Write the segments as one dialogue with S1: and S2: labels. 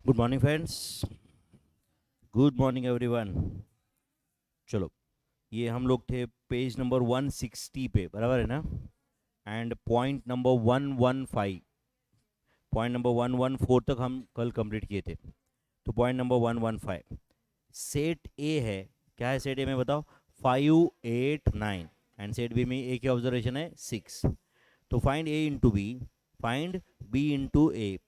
S1: Good morning friends. Good morning everyone. चलो, ये हम लोग थे पेज नंबर 160 पे, बराबर है ना। And point number 115, point number 114 तक हम कल कंप्लीट किए थे। तो पॉइंट नंबर 115, सेट ए है। क्या है सेट ए में बताओ? 5 8 9। एंड सेट बी में ए की ऑब्जर्वेशन है 6। तो find A into B, find B into A,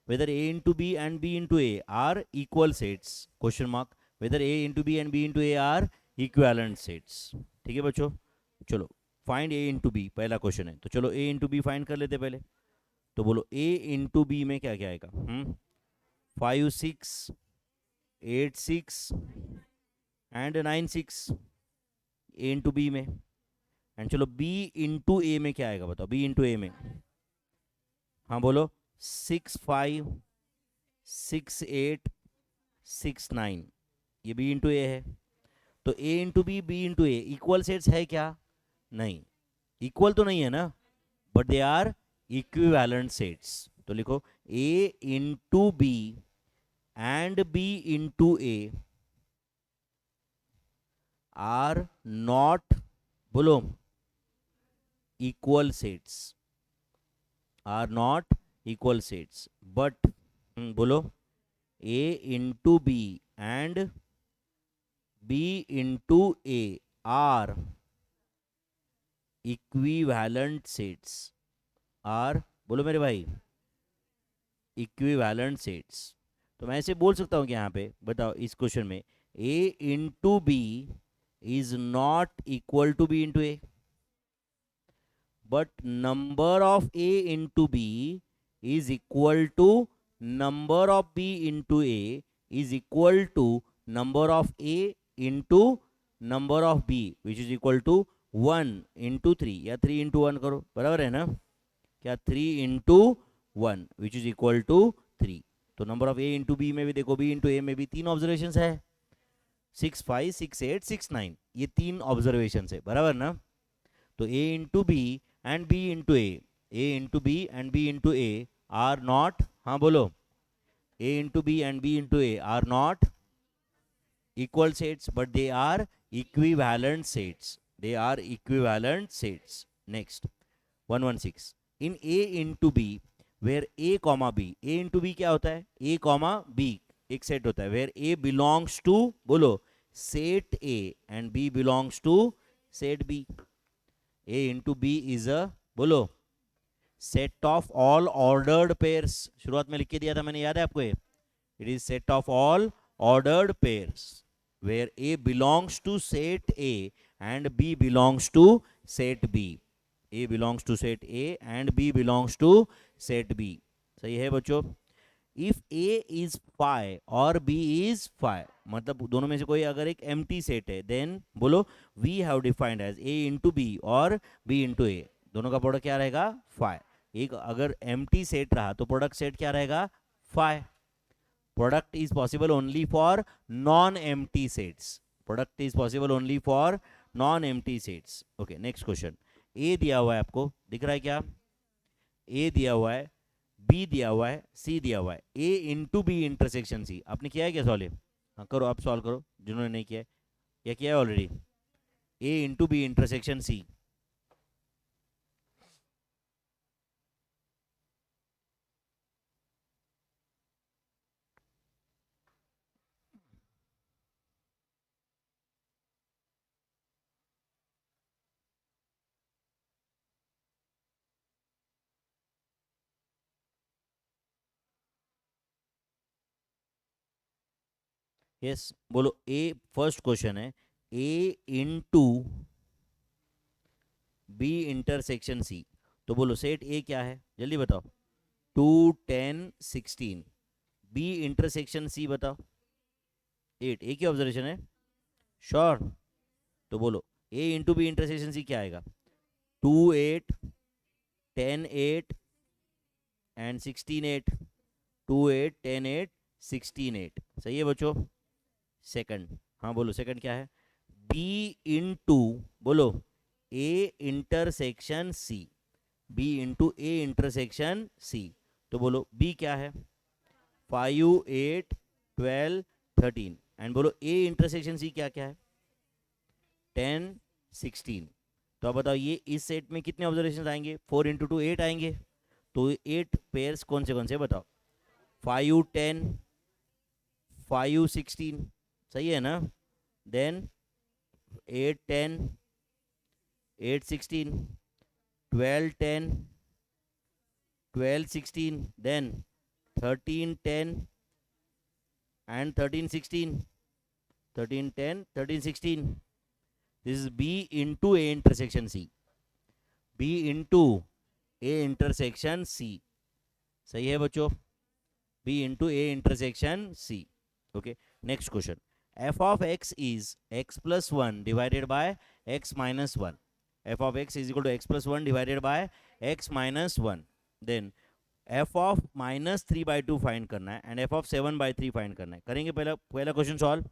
S1: whether a into b and b into a are equal sets, question mark, whether a into b and b into a are equivalent sets। ठीक है बच्चों, चलो find a into b पहला question है, तो चलो a into b find कर लेते पहले। तो बोलो a into b में क्या क्या आएगा? 5 6 8 6 एंड 9 6 a into b में। एंड चलो b into a में क्या आएगा बताओ? b into a में, हाँ बोलो। 6 5 6 8 6 9, ये b इंटू ए है। तो a into B, B into A equal sets है क्या? नहीं, इक्वल तो नहीं है ना, but they are equivalent sets. तो लिखो a into B and b into A are not, बोलो, equal sets, are not equal sets, but बोलो a into B and b into A are equivalent sets, are, बोलो मेरे भाई, equivalent sets. तो मैं ऐसे बोल सकता हूँ कि यहाँ पे बताओ इस क्वेश्चन में a into B is not equal to B into A, but number of a into B is equal to number of b into A is equal to number of a into number of b which is equal to 1 into 3, या 3 into 1 करो, बराबर है ना। क्या? 3 into 1 which is equal to 3। तो number of A into B में भी देखो, बी इंटू ए में भी तीन ऑब्जर्वेशन है, 6 5 6 8 6 9, ये तीन ऑब्जर्वेशन है, बराबर ना। तो A into B and B into A into B and B into A are not, हाँ बोलो, A into B and B into A are not equal sets, but they are equivalent sets, they are equivalent sets। Next, 116, in a into b where a comma b, a into b क्या होता है? a comma b एक set होता है, where a belongs to, बोलो, set a and b belongs to set b। a into b is a, बोलो, set of all ordered pairs। शुरुआत में लिख के दिया था मैंने, याद है आपको? it is set of all ordered pairs where a belongs to set a and b belongs to set b, a belongs to set a and b belongs to set b। सही है बच्चों। इफ a is phi और b is phi, मतलब दोनों में से कोई अगर एक empty सेट है, देन बोलो we have defined as a into b और b into a, दोनों का प्रोडक्ट क्या रहेगा? phi। एक अगर empty सेट रहा तो प्रोडक्ट सेट क्या रहेगा? phi। product is possible only for non-empty sets, product is possible only for non-empty sets। okay, next question। a दिया हुआ है, आपको दिख रहा है क्या? a दिया हुआ है, b दिया हुआ है, c दिया हुआ है। a into B intersection c आपने किया है क्या सॉल्व? हाँ करो, आप सॉल्व करो जिन्होंने नहीं किया है, या किया है already? a into B intersection c, yes बोलो। a फर्स्ट क्वेश्चन है, a into B intersection C, तो बोलो सेट ए क्या है? जल्दी बताओ। 2 10 16। बी इंटरसेक्शन सी बताओ। 8, ए की ऑब्जर्वेशन है, श्योर? तो बोलो ए इंटू बी इंटरसेक्शन सी क्या आएगा? 2 8 10 8 एंड 16 8, 2 8 10 8 16 8। सही है बच्चों। सेकंड, हाँ बोलो सेकंड क्या है? बी इंटू, बोलो, A intersection C, B into A intersection C, तो बोलो बी क्या है? 5 8 12 13 एंड बोलो ए इंटरसेक्शन सी क्या क्या है 10 16। तो अब बताओ ये इस सेट में कितने ऑब्जर्वेशन आएंगे 4 इंटू 2 8 आएंगे। तो 8 पेयर्स कौन से बताओ 5 10 5 16 सही है ना। Then 8 10 8 16 12 10 12 16 then 13 10 and 13 16 13 10 13 16 this is B into A intersection C B into A intersection C सही है बच्चों B into A intersection C okay next question f of x is x plus 1 divided by x minus 1 f of x is equal to x plus 1 divided by x minus 1 then f of minus 3 by 2 find करना है and f of 7 by 3 find करना है। करेंगे पहला question solve.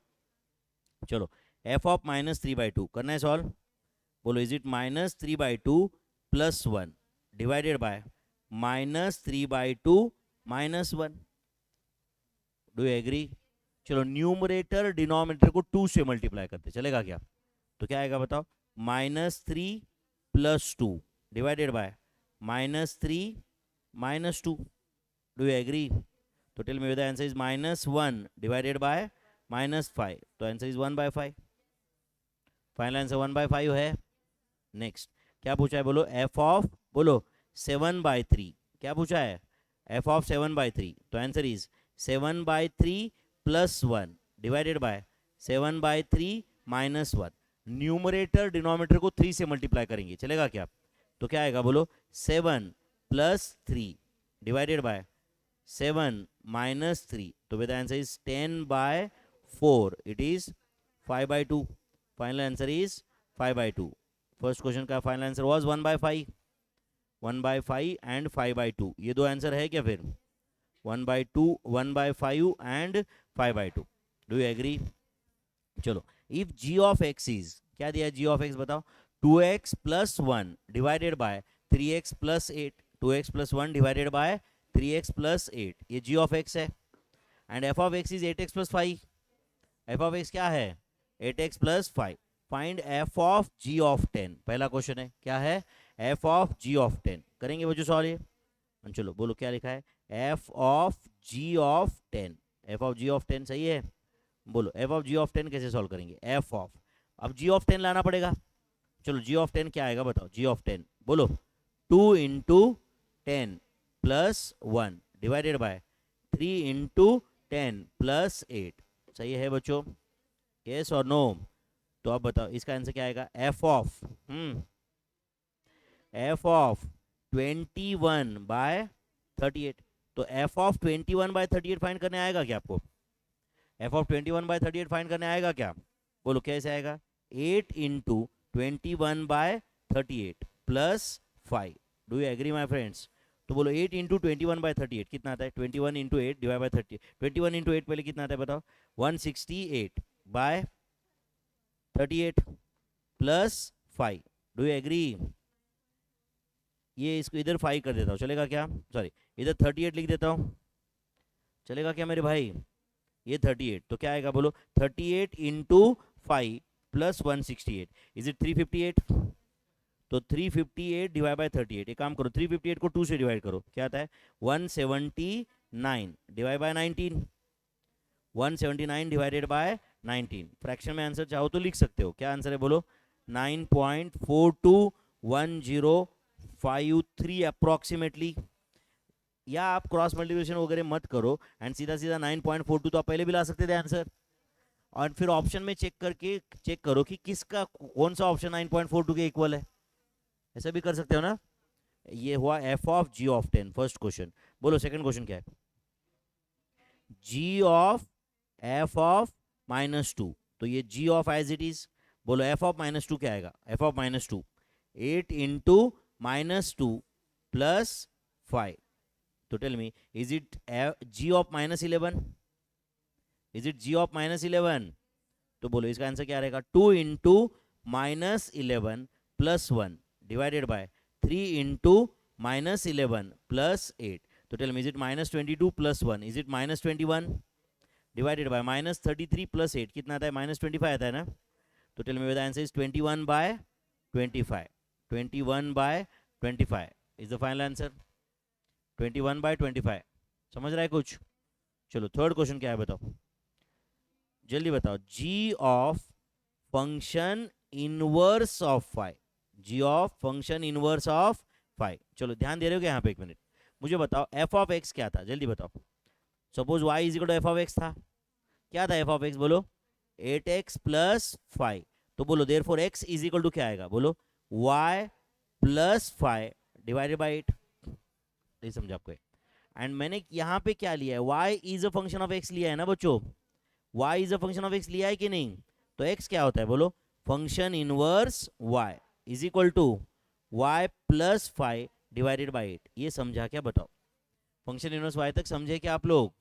S1: चलो f of minus 3 by 2 करना है solve. बोलो is it minus 3 by 2 plus 1 divided by minus 3 by 2 minus 1 do you agree. चलो न्यूमरेटर डिनोमिनेटर को 2 से मल्टीप्लाई करते चलेगा क्या। तो क्या आएगा बताओ -3 + 2 divided by -3 -2 do you agree. तो tell me whether answer is -1 divided by -5 तो आंसर इज 1/5 फाइनल आंसर 1/5 है। नेक्स्ट क्या पूछा है बोलो f ऑफ बोलो 7/3 क्या पूछा है f ऑफ 7/3 तो answer is 7/3 + 1 divided bye 7/3 -1 numerator denominator को 3 से मल्टीप्लाई करेंगे चलेगा क्या। तो क्या आएगा बोलो 7 + 3 डिवाइडेड बाय 7 - 3 तो with answer is 10/4 it is 5/2 final answer is 5/2। First question का फाइनल आंसर वाज 1/5 1/5 एंड 5/2 ये दो आंसर है क्या फिर 1/2 1/5 एंड 5/2 डू यू एग्री। चलो if g of x is क्या दिया g ऑफ x बताओ 2x + 1 divided bye 3x + 8 2x + 1 divided bye 3x + 8 ये g ऑफ x है and f of x is 8x + 5 f of x क्या है 8x + 5 find f of g of 10 पहला question है क्या है f ऑफ g ऑफ 10 करेंगे बच्चों सॉल्व ये। चलो बोलो क्या लिखा है f of g of 10 f of g of 10 सही है। बोलो f ऑफ g ऑफ 10 कैसे सॉल्व करेंगे f ऑफ अब g ऑफ 10 लाना पड़ेगा। चलो g ऑफ 10 क्या आएगा बताओ g ऑफ 10 बोलो 2 × 10 + 1 डिवाइडेड बाय 3 × 10 + 8 सही है बच्चों यस और नो। तो अब बताओ इसका आंसर क्या आएगा f ऑफ 21/38 तो f ऑफ 21/38 फाइंड करने आएगा क्या आपको f ऑफ 21/38 फाइंड करने आएगा क्या बोलो कैसे आएगा 8 × 21/38 + 5 do you agree my friends. तो बोलो 8 × 21/38 कितना आता है 21 × 8 डिवाइड बाय 30 21 × 8 पहले कितना आता है बताओ 168/38 + 5 डू यू एग्री। ये इसको इधर 5 कर देता हूँ चलेगा क्या सॉरी इधर 38 लिख देता हूँ चलेगा क्या मेरे भाई ये 38 तो क्या आएगा बोलो 38 × 5 + 168 इज इट 358 तो 358 डिवाइड बाय 38 एक काम करो 358 को 2 से डिवाइड करो क्या आता है 179 divide by 19 179 divided by 19 fraction में आंसर चाहो तो लिख सकते हो क्या आंसर है बोलो 9.421053 अप्रोक्सीमेटली या आप क्रॉस मल्टीप्लिकेशन वगैरह मत करो एंड सीधा सीधा 9.42 तो आप पहले भी ला सकते थे आंसर और फिर ऑप्शन में चेक करो कि किसका कौन सा ऑप्शन 9.42 के इक्वल है ऐसा भी कर सकते हो ना। ये हुआ f of g of 10 first question. बोलो सेकंड क्वेश्चन क्या है g ऑफ f ऑफ -2 तो ये g of as it is बोलो f ऑफ -2 क्या आएगा f ऑफ -2 8 × -2 + 5 तो tell me is it g of -11 is it g of -11 तो बोलो इसका आंसर क्या रहेगा 2 × -11 + 1 डिवाइडेड बाय 3 × -11 + 8 तो tell me is it -22 + 1, is it -21 divided by -33 + 8 कितना आता है -25 आता है ना. तो tell me the answer is 21/25. 21/25 is the final answer. 21/25. समझ रहा है कुछ. चलो थर्ड क्वेश्चन क्या है बताओ, जल्दी बताओ. G of function inverse of five. G of function inverse of 5. चलो ध्यान दे रहे हो क्या यहाँ पे, एक मिनट मुझे बताओ एफ ऑफ एक्स क्या था, जल्दी बताओ. Suppose y is equal to f of x था. क्या था एफ ऑफ एक्स, बोलो 8x + 5. तो बोलो therefore x is equal to क्या आएगा, बोलो y + 5 डिवाइडेड बाई 8. नहीं समझा आपको. एंड मैंने यहाँ पे क्या लिया है, y is a function of x लिया है ना बच्चों. y is a function of x लिया है कि नहीं. तो x क्या होता है बोलो, function inverse y is equal to y + 5 divided by 8. ये समझा क्या बताओ. फंक्शन इनवर्स y तक समझे क्या आप लोग.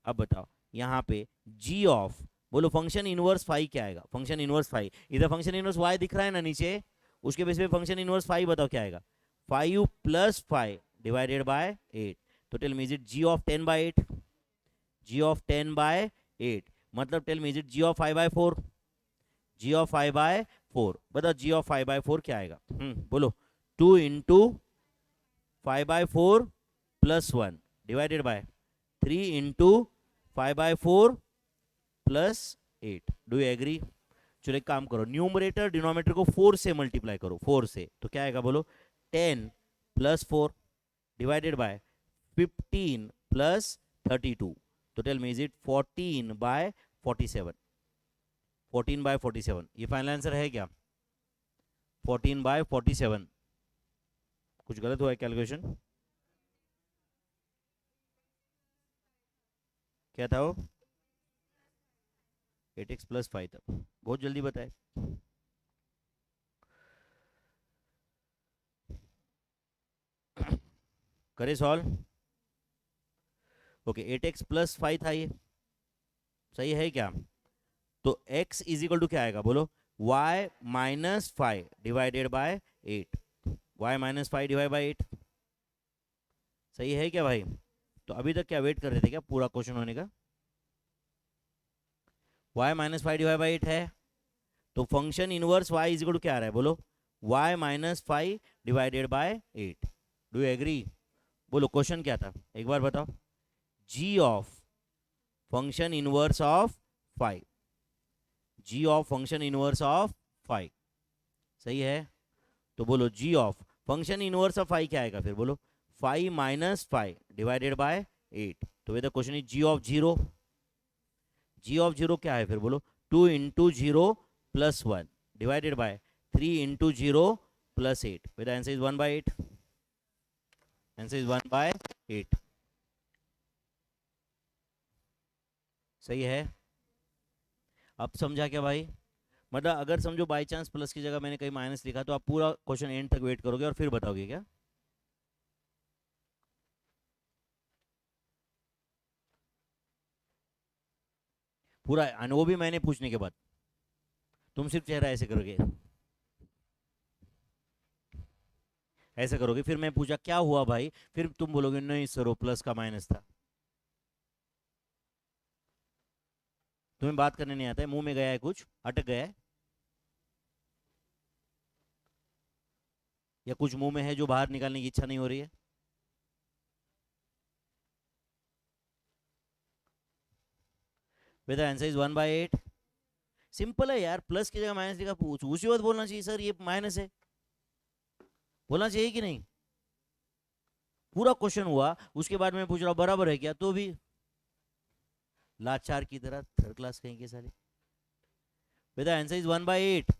S1: अब बताओ यहाँ पे g ऑफ, बोलो फंक्शन इनवर्स 5 क्या आएगा, फंक्शन इनवर्स 5. इधर फंक्शन इनवर्स y दिख रहा है ना नीचे, उसके बेस पे फंक्शन इनवर्स 5 बताओ क्या आएगा, 5 + 5 डिवाइडेड बाय 8. तो tell me is it g of 10/8, g of 10/8 मतलब tell me is it g of 5/4, g of 5/4. बताओ g ऑफ 5/4 क्या आएगा. बोलो 2 × 5/4 + 1 divided by 3 × 5/4 + 8. Do you agree. चलो एक काम करो, न्यूमरेटर डिनोमिनेटर को 4 से मल्टीप्लाई करो, 4 से. तो क्या आएगा बोलो 10 + 4 डिवाइडेड बाय 15 + 32. तो टेल मी इज इट 14/47. 14/47 ये फाइनल आंसर है क्या, 14/47. कुछ गलत हुआ है कैलकुलेशन, क्या था वो 8x + 5 था. बहुत जल्दी बताए. करे सॉल्व. ओके 8x + 5 था ये, सही है क्या. तो x इज इक्वल टू क्या आएगा बोलो y - 5 divided by 8. y - 5 divide bye 8 सही है क्या भाई. तो अभी तक क्या वेट कर रहे थे क्या पूरा क्वेश्चन होने का. y - 5 डिवाइड बाई 8 है. तो function inverse y is equal to क्या आ रहा है बोलो y - 5 divided by 8. Do you agree. बोलो क्वेश्चन क्या था एक बार बताओ. g of function inverse of 5, g of function inverse of 5 सही है. तो बोलो g of function inverse of 5 क्या आएगा फिर बोलो 5 - 5 डिवाइडेड बाय 8. तो the question is g of 0. g of 0 क्या है फिर बोलो 2 × 0 + 1 divided by 3 × 0 + 8. The answer is 1/8. Answer is 1/8. सही है. अब समझा क्या भाई. मतलब अगर समझो बाई चांस प्लस की जगह मैंने कहीं माइनस लिखा तो आप पूरा क्वेश्चन एंड तक वेट करोगे और फिर बताओगे क्या. पूरा, और वो भी मैंने पूछने के बाद. तुम सिर्फ चेहरा ऐसे करोगे, ऐसे करोगे, फिर मैं पूछा क्या हुआ भाई, फिर तुम बोलोगे नहीं सर वो प्लस का माइनस था. तुम्हें बात करने नहीं आता है, मुंह में गया है कुछ अटक गया है, या कुछ मुंह में है जो बाहर निकालने की इच्छा नहीं हो रही है. बेटा आंसर इज 1/8. सिंपल है यार, प्लस की जगह माइनस लिखा, पूछ उसी वक्त बोलना चाहिए सर ये माइनस है, बोलना चाहिए कि नहीं. पूरा क्वेश्चन हुआ उसके बाद मैं पूछ रहा हूँ बराबर है क्या, तो भी लाचार की तरह थर्ड क्लास कहेंगे सारे. बेटा answer is 1/8.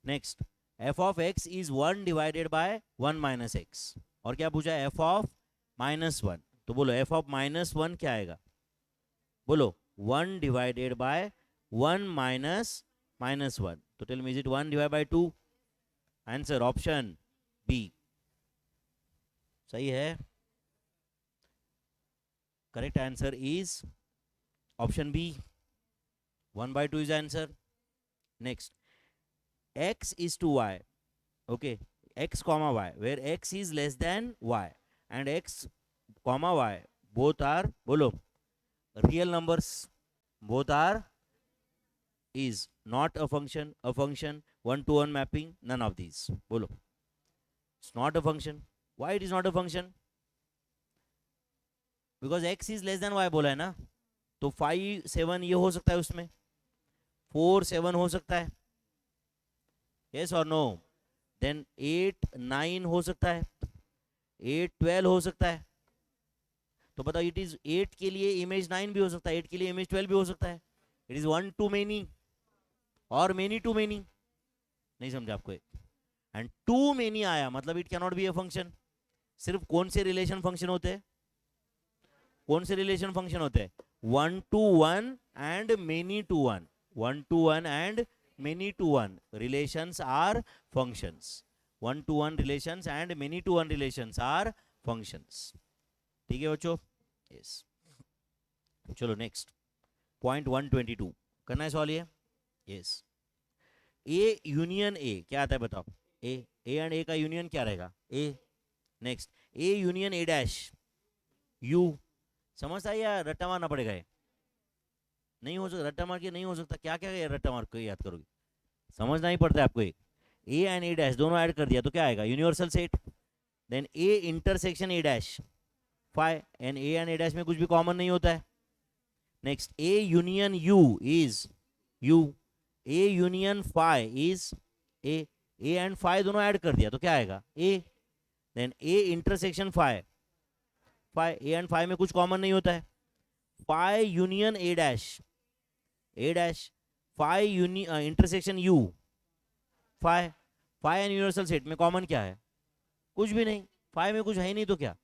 S1: Next F of x is 1 divided bye 1 - x. और क्या पूछा एफ ऑफ -1. तो बोलो एफ ऑफ -1 क्या आएगा बोलो 1 डिवाइडेड बाय 1 -1. तो tell me is it 1 divide by 2. Answer option B सही है. Correct answer is option B. 1/2 is answer. Next x is to y. Okay x comma y, where x is less than y and x comma y both are, बोलो, real numbers, both are is not a function, one to one mapping, none of these, बोलो. It's not a function. Why it is not a function? Because x is less than y बोला है ना, तो 5 7 ये हो सकता है, उसमें 4 7 हो सकता है, yes or no? Then 8 9 हो सकता है, 8 12 हो सकता है. तो बताओ, इट इज 8 के लिए इमेज 9 भी हो सकता है, 8 के लिए इमेज 12 भी हो सकता है. It is one two many और मेनी टू मेनी. नहीं समझा आपको? एंड टू मेनी आया मतलब it can not be a function. सिर्फ कौन से रिलेशन फंक्शन होते हैं? कौन से रिलेशन फंक्शन होते हैं? One to one and many to one. One to one and many to one relations are functions. One to one relations and many to one relations are functions. ठीक है बच्चों? Yes. चलो next point 122 करना है solve ये. Yes. ए union ए क्या आता है बताओ? ए एंड ए का यूनियन क्या रहेगा? A. Next A union A dash U. समझता है या रट्टा मारना पड़ेगा? ये नहीं हो सकता, रट्टा मार के नहीं हो सकता. क्या क्या है रट्टा मार के याद करोगे? समझना ही पड़ता है आपको. ए एंड ए डैश दोनों ऐड कर दिया तो क्या आएगा? Universal set. Then A intersection A dash phi, and A dash में कुछ भी कॉमन नहीं होता है. Next A union U is U. A union phi is A. A and phi दोनों ऐड कर दिया तो क्या आएगा? A. Then A intersection phi phi, A and phi में कुछ कॉमन नहीं होता है. Phi union A dash phi intersection U phi. Phi and universal set में कॉमन क्या है? कुछ भी नहीं. फाई में कुछ है ही नहीं तो क्या?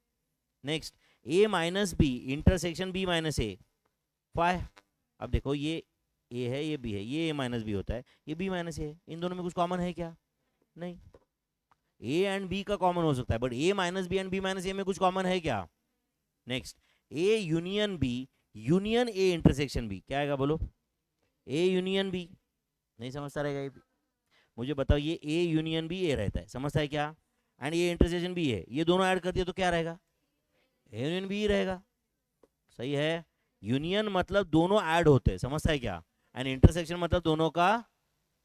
S1: Next A minus B intersection B minus A phi. अब देखो ये ए है, ये बी है, ये ए माइनस बी होता है, ये बी माइनस ए है. इन दोनों में कुछ कॉमन है क्या? नहीं. ए एंड बी का कॉमन हो सकता है, but A minus B and B minus A में कुछ कॉमन है क्या? Next A union B union A intersection B क्या आएगा बोलो? A union B. नहीं समझता रहेगा ये? मुझे बताओ, ये ए यूनियन बी ए रहता है, समझता है क्या? एंड ये इंटरसेक्शन बी है, ये दोनों ऐड कर दिया तो क्या रहेगा? ए यूनियन बी रहेगा. सही है. यूनियन मतलब दोनों ऐड होते हैं, समझता है क्या? एंड इंटरसेक्शन मतलब दोनों का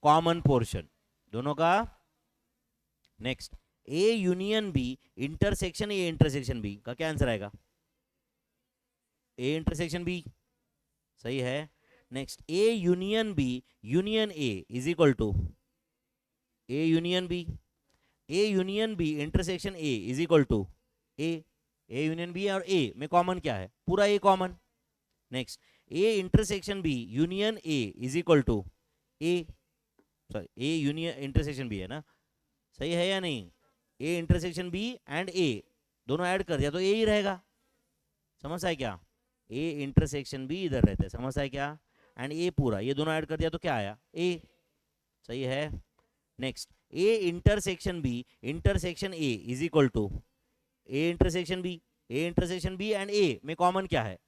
S1: कॉमन पोर्शन, दोनों का. Next A union B intersection A intersection B का क्या आंसर आएगा? A intersection B. सही है. Next A union B union A is equal to A union B. A union B intersection A is equal to A. A union B और A में common क्या है? पूरा A common. Next A intersection B union A is equal to A. Sorry, A union intersection B है ना? सही है या नहीं? ए इंटरसेक्शन बी एंड ए दोनों ऐड कर दिया तो ए ही रहेगा. समझता है क्या? ए इंटरसेक्शन बी इधर रहता है, समझता है क्या? एंड ए पूरा, ये दोनों ऐड कर दिया तो क्या आया? ए. सही है. Next A intersection B intersection A is equal to A intersection B. A intersection B and A में कॉमन क्या है?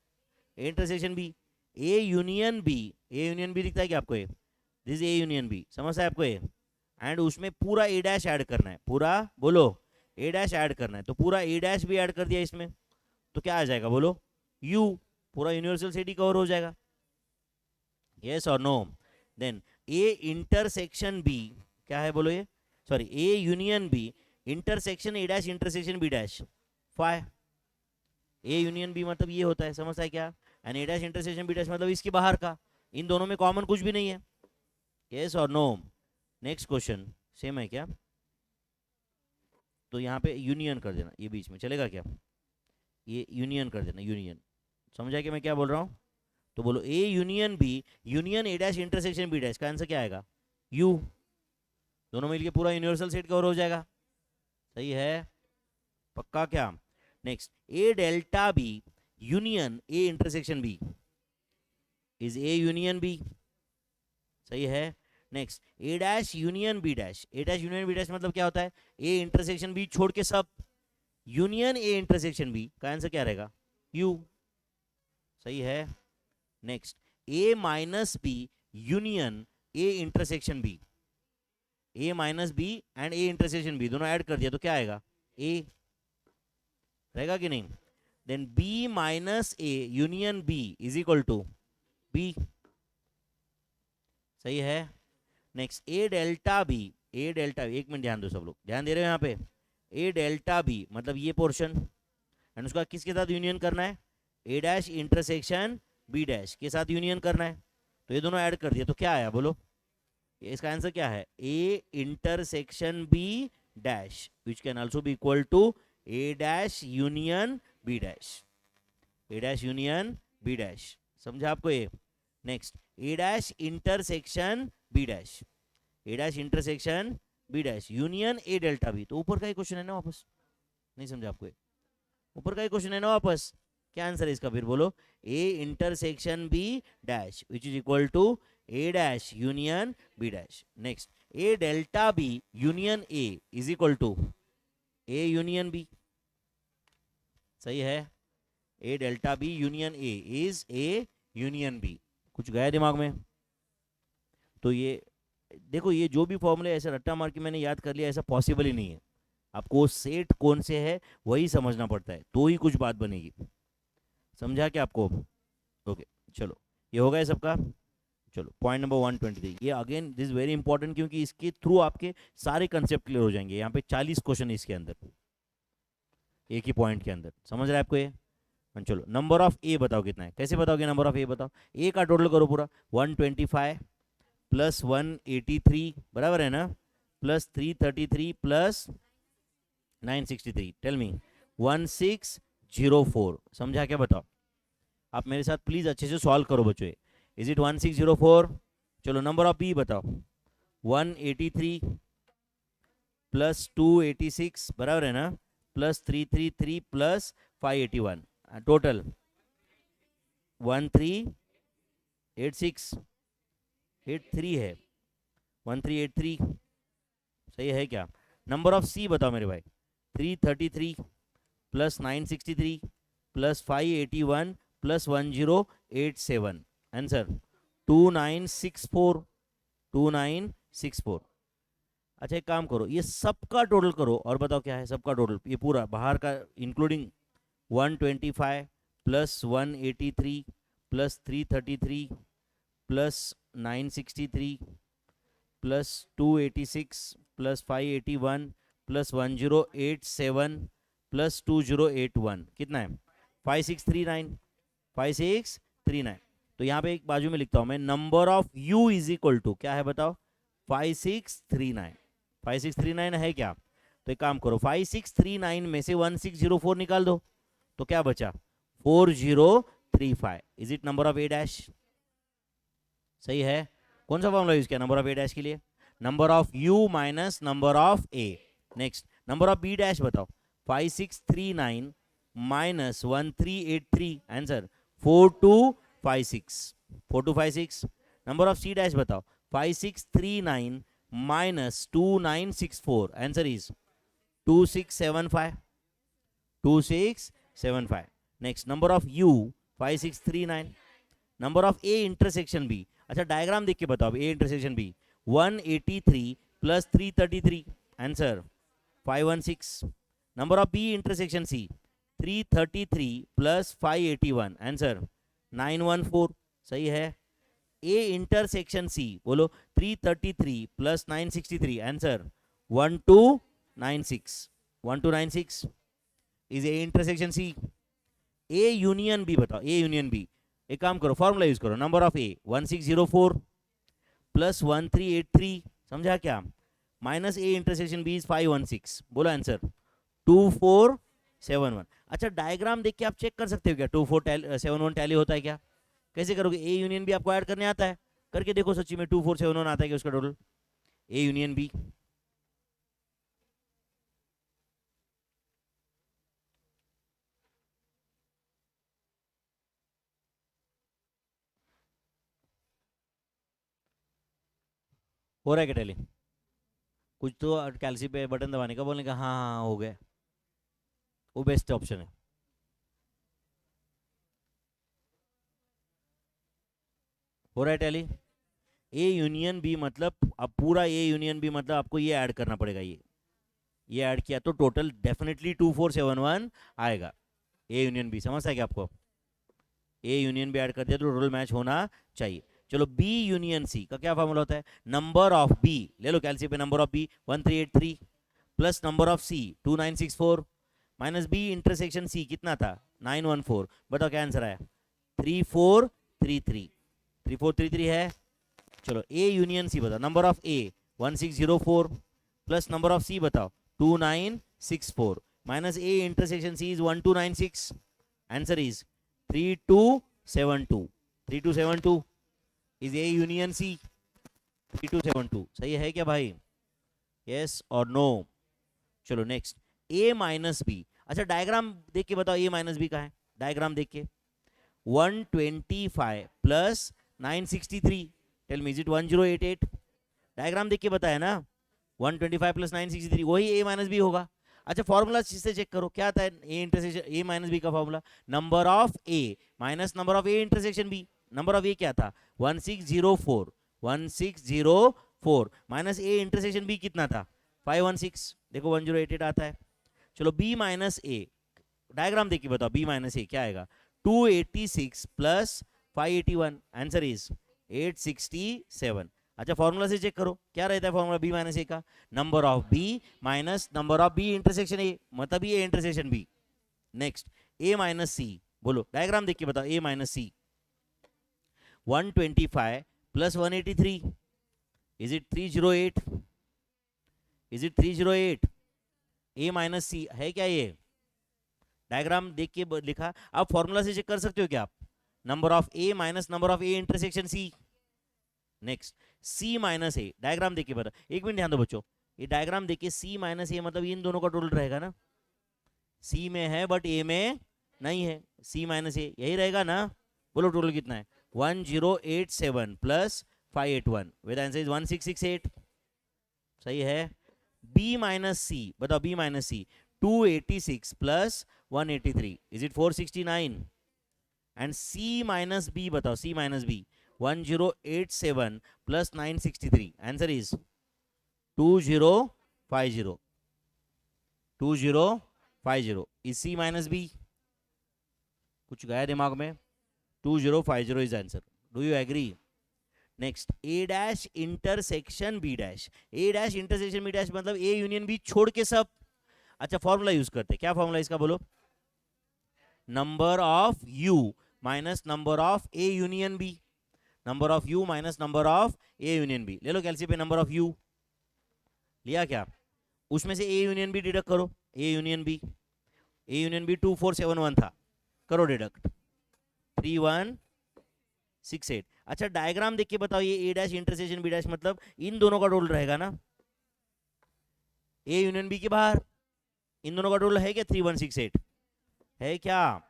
S1: A intersection B. A union B, A union B दिखता है क्या आपको? A this A union B, समझता है आपको? ए एंड उसमें पूरा ए डैश ऐड करना है, पूरा बोलो ए डैश ऐड करना है, तो पूरा ए डैश भी ऐड कर दिया इसमें तो क्या आ जाएगा बोलो? यू. पूरा यूनिवर्सल सेट ही कवर हो जाएगा. यस और नो? देन ए इंटरसेक्शन बी क्या है बोलो? ये sorry, A union B intersection A dash intersection B dash phi. A union B मतलब ये होता है, समझता है क्या? And A dash intersection B dash मतलब इसके बाहर का. इन दोनों में कॉमन कुछ भी नहीं है. यस और नो? नेक्स्ट क्वेश्चन सेम है क्या? तो यहाँ पे यूनियन कर देना, ये बीच में चलेगा क्या? ये यूनियन कर देना, यूनियन. समझा कि मैं क्या बोल रहा हूँ? तो बोलो A union B union A dash intersection B dash का आंसर क्या आएगा? यू. दोनों मिलके पूरा यूनिवर्सल सेट कवर हो जाएगा. सही है. पक्का क्या? Next A delta B union A intersection B is A union B. सही है. Next A dash union B dash, A dash union B dash मतलब क्या होता है? ए इंटरसेक्शन बी छोड़ के सब. यूनियन ए इंटरसेक्शन बी का आंसर क्या रहेगा? यू. सही है. Next A minus B union A intersection B A minus B and A intersection B, दोनों ऐड कर दिया तो क्या आएगा, ए रहेगा कि नहीं. Then B minus A union B is equal to B. सही है. Next A delta B, A delta, एक मिनट ध्यान दो सब लोग, ध्यान दे रहे हो यहाँ पे. ए डेल्टा बी मतलब ये पोर्शन, एंड उसका किसके साथ यूनियन करना है, A dash intersection B dash के साथ यूनियन करना है. तो ये दोनों ऐड कर दिया तो क्या आया बोलो, इसका आंसर क्या है, A intersection B dash which can also be equal to A dash union B dash, A dash union B dash. समझा आपको ये. Next A dash intersection B dash, A dash intersection B dash union A delta B. तो ऊपर का ही question है ना वापस, नहीं समझा आपको, ऊपर का ही क्वेश्चन है ना वापस. क्या आंसर है इसका फिर बोलो, A intersection B dash which is equal to A dash union B dash. Next A delta B union A is equal to A union B. सही है. A delta B union A is A union B. कुछ गया दिमाग में. तो ये देखो, ये जो भी फॉर्मूले ऐसे रट्टा मार के मैंने याद कर लिया, ऐसा पॉसिबल ही नहीं है. आपको सेट कौन से है वही समझना पड़ता है, तो ही कुछ बात बनेगी. समझा क्या आपको. ओके चलो, ये हो गया सबका. चलो पॉइंट नंबर 123, ये अगेन दिस वेरी इंपॉर्टेंट, क्योंकि इसके थ्रू आपके सारे कंसेप्ट क्लियर हो जाएंगे. यहाँ पे 40 क्वेश्चन इसके अंदर, एक ही पॉइंट के अंदर. समझ रहे हैं आपको ये. चलो नंबर ऑफ ए बताओ कितना है, कैसे बताओगे नंबर ऑफ ए बताओ. ए का टोटल करो पूरा, 125 प्लस 183 बराबर है ना, प्लस 333 प्लस 963. टेल मी 1604. समझा क्या बताओ. आप मेरे साथ प्लीज अच्छे से सॉल्व करो बच्चों. Is it 1604. चलो नंबर ऑफ बी बताओ, 183 प्लस 286 बराबर है ना, प्लस 333 प्लस 581, टोटल 138683 है, 1383. सही है क्या. नंबर ऑफ सी बताओ मेरे भाई, 333 प्लस 963 प्लस 581 प्लस 1087. आंसर 2964, 2964. अच्छा एक काम करो, ये सबका टोटल करो और बताओ क्या है सबका टोटल, ये पूरा बाहर का including 125 plus 183 plus 333 plus 963 plus 286 plus 581 plus 1087 plus 2081 कितना है, 5639, 5639. तो यहाँ पे एक बाजू में लिखता हूँ मैं, number of U is equal to क्या है बताओ, 5639. 5639 है क्या. तो एक काम करो, 5639 में से 1604 निकाल दो तो क्या बचा, 4035. Is it number of A dash. सही है. कौन सा फॉर्मूला यूज किया नंबर ऑफ ए डैश के लिए, number of U minus number of A. Next number of B dash बताओ, 5639 minus 1383. Answer 4256, 4256. Number of C dash बताओ, 5639 minus 2964. Answer is 2675, 2675. Next number of U 5639. Number of A intersection B, अच्छा diagram देख के बताओ, ए intersection B 183 plus 333. Answer 516. Number of B intersection C 333 plus 581. Answer 914. सही है. A intersection C बोलो, 333 plus 963. Answer 1296, 1296 is A intersection C. A union B बताओ, A union B. एक काम करो, फॉर्मूला यूज करो, नंबर ऑफ ए 1604 प्लस 1383. समझा क्या, minus A intersection B is 516. बोलो आंसर 2471. अच्छा डायग्राम देख के आप चेक कर सकते हो क्या 2471 टैली होता है क्या. कैसे करोगे, ए यूनियन बी आपको ऐड करने आता है, करके देखो सच्ची में 2471 आता है क्या उसका टोटल, ए यूनियन बी. हो रहा है क्या टैली, कुछ तो कैल्सी पे बटन दबाने का, बोलने का हाँ हाँ हो गया, वो बेस्ट ऑप्शन है. हो रहा है टैली. ए यूनियन बी मतलब अब पूरा ए यूनियन बी मतलब आपको ये ऐड करना पड़ेगा, ये ऐड किया तो टोटल डेफिनेटली 2471 आएगा। ए यूनियन बी समझ आएगा आपको, ए यूनियन बी ऐड कर दिया तो टोटल मैच होना चाहिए। चलो बी यूनियन सी का क्या फॉर्मूला होता है, नंबर ऑफ बी ले लो कैलसी पे, number of B 1383 plus number of C 2964 minus B intersection C कितना था 914, बताओ क्या आंसर आया 3433, 3433 है। चलो ए यूनियन सी बताओ, number of A 1604 plus number of C बताओ 2964 minus A intersection C is 1296, answer is 3272, 3272 is A union C, 3272 सही है क्या भाई, यस और नो। चलो नेक्स्ट ए माइनस बी, अच्छा डायग्राम देख के बताओ ए माइनस बी का है, डायग्राम देख के 125 plus 963, tell me is it 1088, diagram देख के बताया ना 125 प्लस 963 वही ए माइनस बी होगा। अच्छा फॉर्मूला से चेक करो क्या आता है A intersection A minus B का formula, number of A minus number of A intersection B, number of A क्या था 1604, 1604 माइनस ए इंटरसेक्शन बी कितना था 516, देखो 1088 आता है। चलो बी माइनस ए, डायग्राम देखिए बताओ बी माइनस ए क्या आएगा 286 प्लस 581, आंसर इज 867। अच्छा फॉर्मूला से चेक करो क्या रहता है फॉर्मूला बी माइनस ए का, number of B minus number of B intersection A, मतलब ये intersection B. Next A minus C, बोलो डायग्राम देख के बताओ A minus C 125 plus 183, is it 308, is it 308, A minus C है क्या ये, डायग्राम देख के लिखा, आप फॉर्मूला से चेक कर सकते हो क्या आप, number of A minus number of A intersection C. Next C minus A, diagram देखिए बता, एक मिनट ध्यान दो बच्चों, ये डायग्राम देखिए सी माइनस ए मतलब इन दोनों का टोटल रहेगा ना, सी में है बट ए में नहीं है, सी माइनस ए यही रहेगा ना, बोलो टोटल कितना है 1087 प्लस 581 विद आंसर इज 1668, सही है। बी माइनस सी बताओ, B minus C 286 plus 183, is it 469, and C minus B बताओ, C minus B 1087 plus 963, answer is 2050, 2050 is C minus B, कुछ गया दिमाग में, 2050 is answer, do you agree? Next A dash intersection B dash, A dash intersection B dash मतलब A union B छोड़ के सब। अच्छा फॉर्मूला यूज करते, क्या फॉर्मूला इसका बोलो, number of U minus number of A union B, number of U minus number of A union B, ले लो कैलसी पे नंबर ऑफ यू लिया क्या, उसमें से ए यूनियन बी डिडक्ट करो, ए यूनियन बी 2471 था, करो डिडक्ट 3168। अच्छा डायग्राम देख के बताओ ये ए डैश इंटरसेक्शन बी डैश मतलब इन दोनों का टोटल रहेगा ना, ए यूनियन बी के बाहर इन दोनों का टोटल है क्या 3168 है क्या।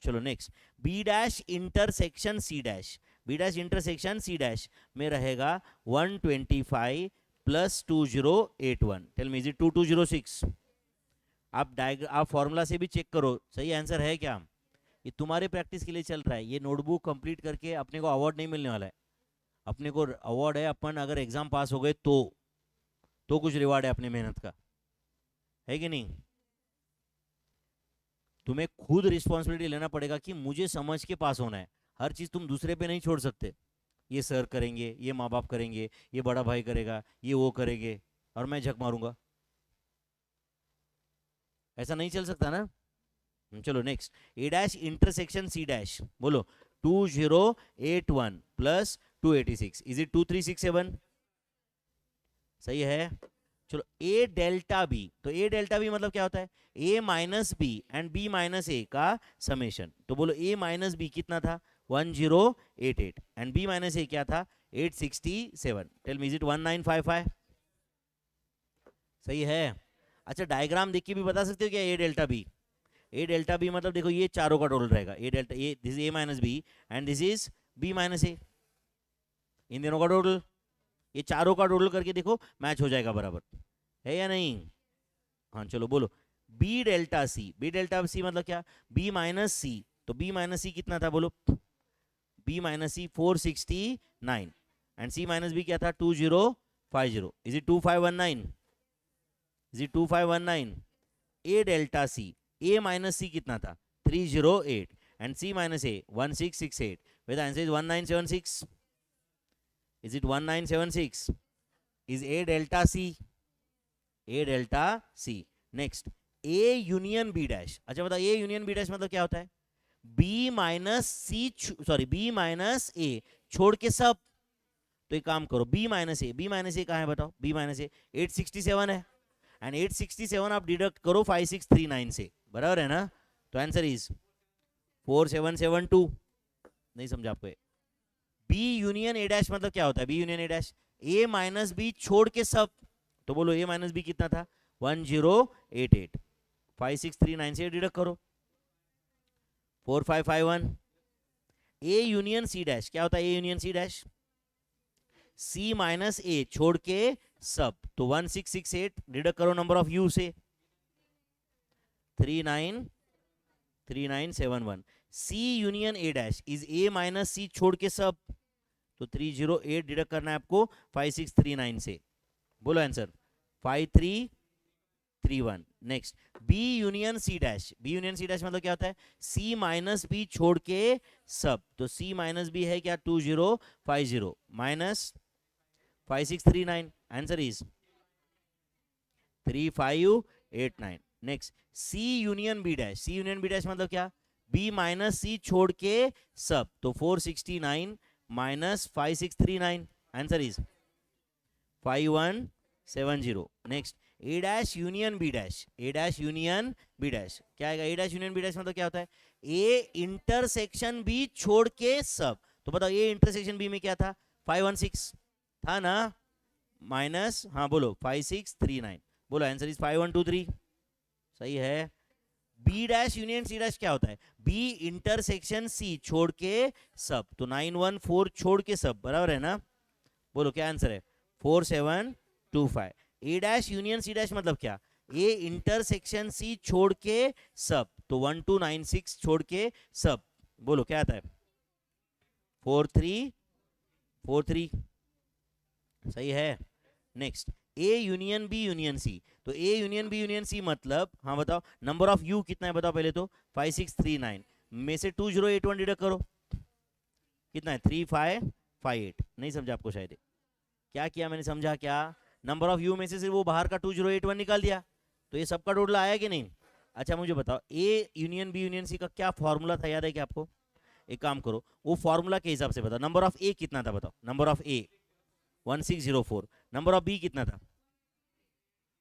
S1: चलो next B dash intersection C dash, B dash intersection C dash में रहेगा 125 plus 2081, tell me is it 2206, आप फॉर्मूला से भी चेक करो सही आंसर है क्या, ये तुम्हारे प्रैक्टिस के लिए चल रहा है, ये नोटबुक कंप्लीट करके अपने को अवार्ड नहीं मिलने वाला है, अपने को अवार्ड है अपन अगर एग्जाम पास हो गए तो कुछ रिवार्ड है अपनी मेहनत का, है कि नहीं। तुम्हें खुद रिस्पॉन्सिबिलिटी लेना पड़ेगा कि मुझे समझ के पास होना है, हर चीज़ तुम दूसरे पे नहीं छोड़ सकते, ये सर करेंगे, ये माँ बाप करेंगे, ये बड़ा भाई करेगा, ये वो करेंगे और मैं झक मारूंगा, ऐसा नहीं चल सकता ना। चलो next A dash intersection C dash, बोलो 2081 प्लस 286, इज इट 2367, सही है। चलो ए डेल्टा बी, तो ए डेल्टा बी मतलब क्या होता है A minus B and B minus A का समेशन, तो बोलो ए माइनस बी कितना था 1088 एंड बी माइनस ए क्या था 867, टेल मी इज इट 1955, सही है। अच्छा डायग्राम देख के भी बता सकते हो क्या A delta B, A delta B मतलब देखो ये चारों का टोटल रहेगा, A delta A this is A minus B and this is B minus A, इन दोनों का टोटल, ये चारों का टोटल करके देखो मैच हो जाएगा बराबर, है या नहीं। हाँ चलो बोलो B delta C, B delta C मतलब क्या बी माइनस सी, तो बी माइनस सी कितना था बोलो, B minus C 469, and c minus b क्या था 2050. Is it 2519? Is it 2519? a delta c, a minus c कितना था 308 and c minus a 1668. where the answer is 1976. is it 1976? is a delta c? a delta c. next a union b dash. अच्छा बताओ a union b dash मतलब क्या होता है? b minus C, sorry b minus a छोड़ के सब. तो एक काम करो, b माइनस ए कहाँ है बताओ? b माइनस ए 867 है एंड 867 आप डिडक्ट करो 5639 से, बराबर है ना? तो आंसर इज 4772. नहीं समझा आपको? b यूनियन a डैश मतलब क्या होता है? b union a dash a minus b छोड़ के सब. तो बोलो a माइनस b कितना था 1088. 5639 से डिडक्ट करो 4551. a यूनियन c डैश क्या होता है? a union c dash c minus a छोड़ के सब. तो 1668 डिडक्ट करो नंबर ऑफ u से 393971. c union a dash is a minus c छोड़ के सब. तो 308 डिडक्ट करना है आपको 5639 से. बोलो answer 5331. Next b union c dash. b union c dash मतलब क्या होता है? c माइनस b छोड़ के सब. तो c माइनस b है क्या 2050 minus 5639. Answer is 3589. Next c union b dash. c union b dash मतलब क्या? b माइनस c छोड़ के सब. तो 469 minus 5639. Answer is 5170. Next a dash union b dash. a dash union b dash क्या आएगा? a dash union b dash मतलब क्या होता है? a इंटरसेक्शन b छोड़ के सब. तो बताओ a इंटरसेक्शन b में क्या था? 516 था ना, माइनस, हाँ बोलो 5639. बोलो आंसर इज 5123. सही है. b dash union c dash क्या होता है? b इंटरसेक्शन c छोड़ के सब. तो 914 छोड़ के सब, बराबर है ना? बोलो क्या आंसर है? 4725. a dash union c dash मतलब क्या? a इंटरसेक्शन c छोड़ के सब. तो 1296 छोड़ के सब. बोलो क्या आता है? 4343. सही है. Next a union b union c. तो a union b union c मतलब, हाँ बताओ नंबर ऑफ u कितना है बताओ पहले तो? 5639 में से 2081 डिडक्ट करो. कितना है? 3558. नहीं समझा आपको शायद? क्या किया मैंने? समझा क्या? नंबर ऑफ u में से सिर्फ वो बाहर का 2081 निकाल दिया. तो ये सबका टोटल आया कि नहीं? अच्छा मुझे बताओ a union b union c का क्या फॉर्मूला था, याद है क्या आपको? एक काम करो, वो फॉर्मूला के हिसाब से बताओ. नंबर ऑफ a कितना था बताओ? Number of a 1604. Number of b कितना था?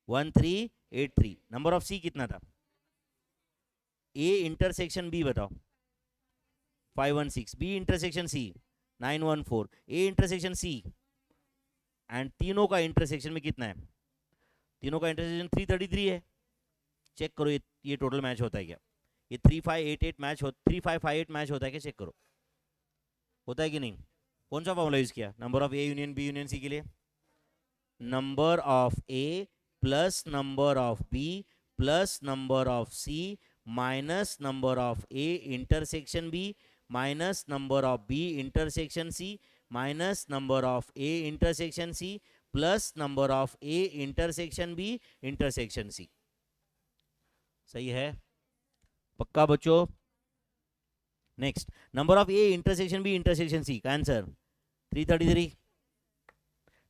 S1: 1383. नंबर ऑफ c कितना था? a इंटरसेक्शन b बताओ 516. b intersection c 914. a intersection c and तीनों का इंटरसेक्शन में कितना है? तीनों का इंटरसेक्शन 333 है. चेक करो ये टोटल मैच होता है क्या? ये 3588 मैच हो 3558 मैच होता है क्या? चेक करो होता है कि नहीं. कौन सा फॉर्मूला यूज किया number of A union B union C के लिए? Number of A plus number of B plus number of C minus number of A intersection B minus number of B intersection C minus number of A intersection C plus number of A intersection B intersection C. सही है? पक्का बच्चों? Next number of A intersection B intersection C का answer 333.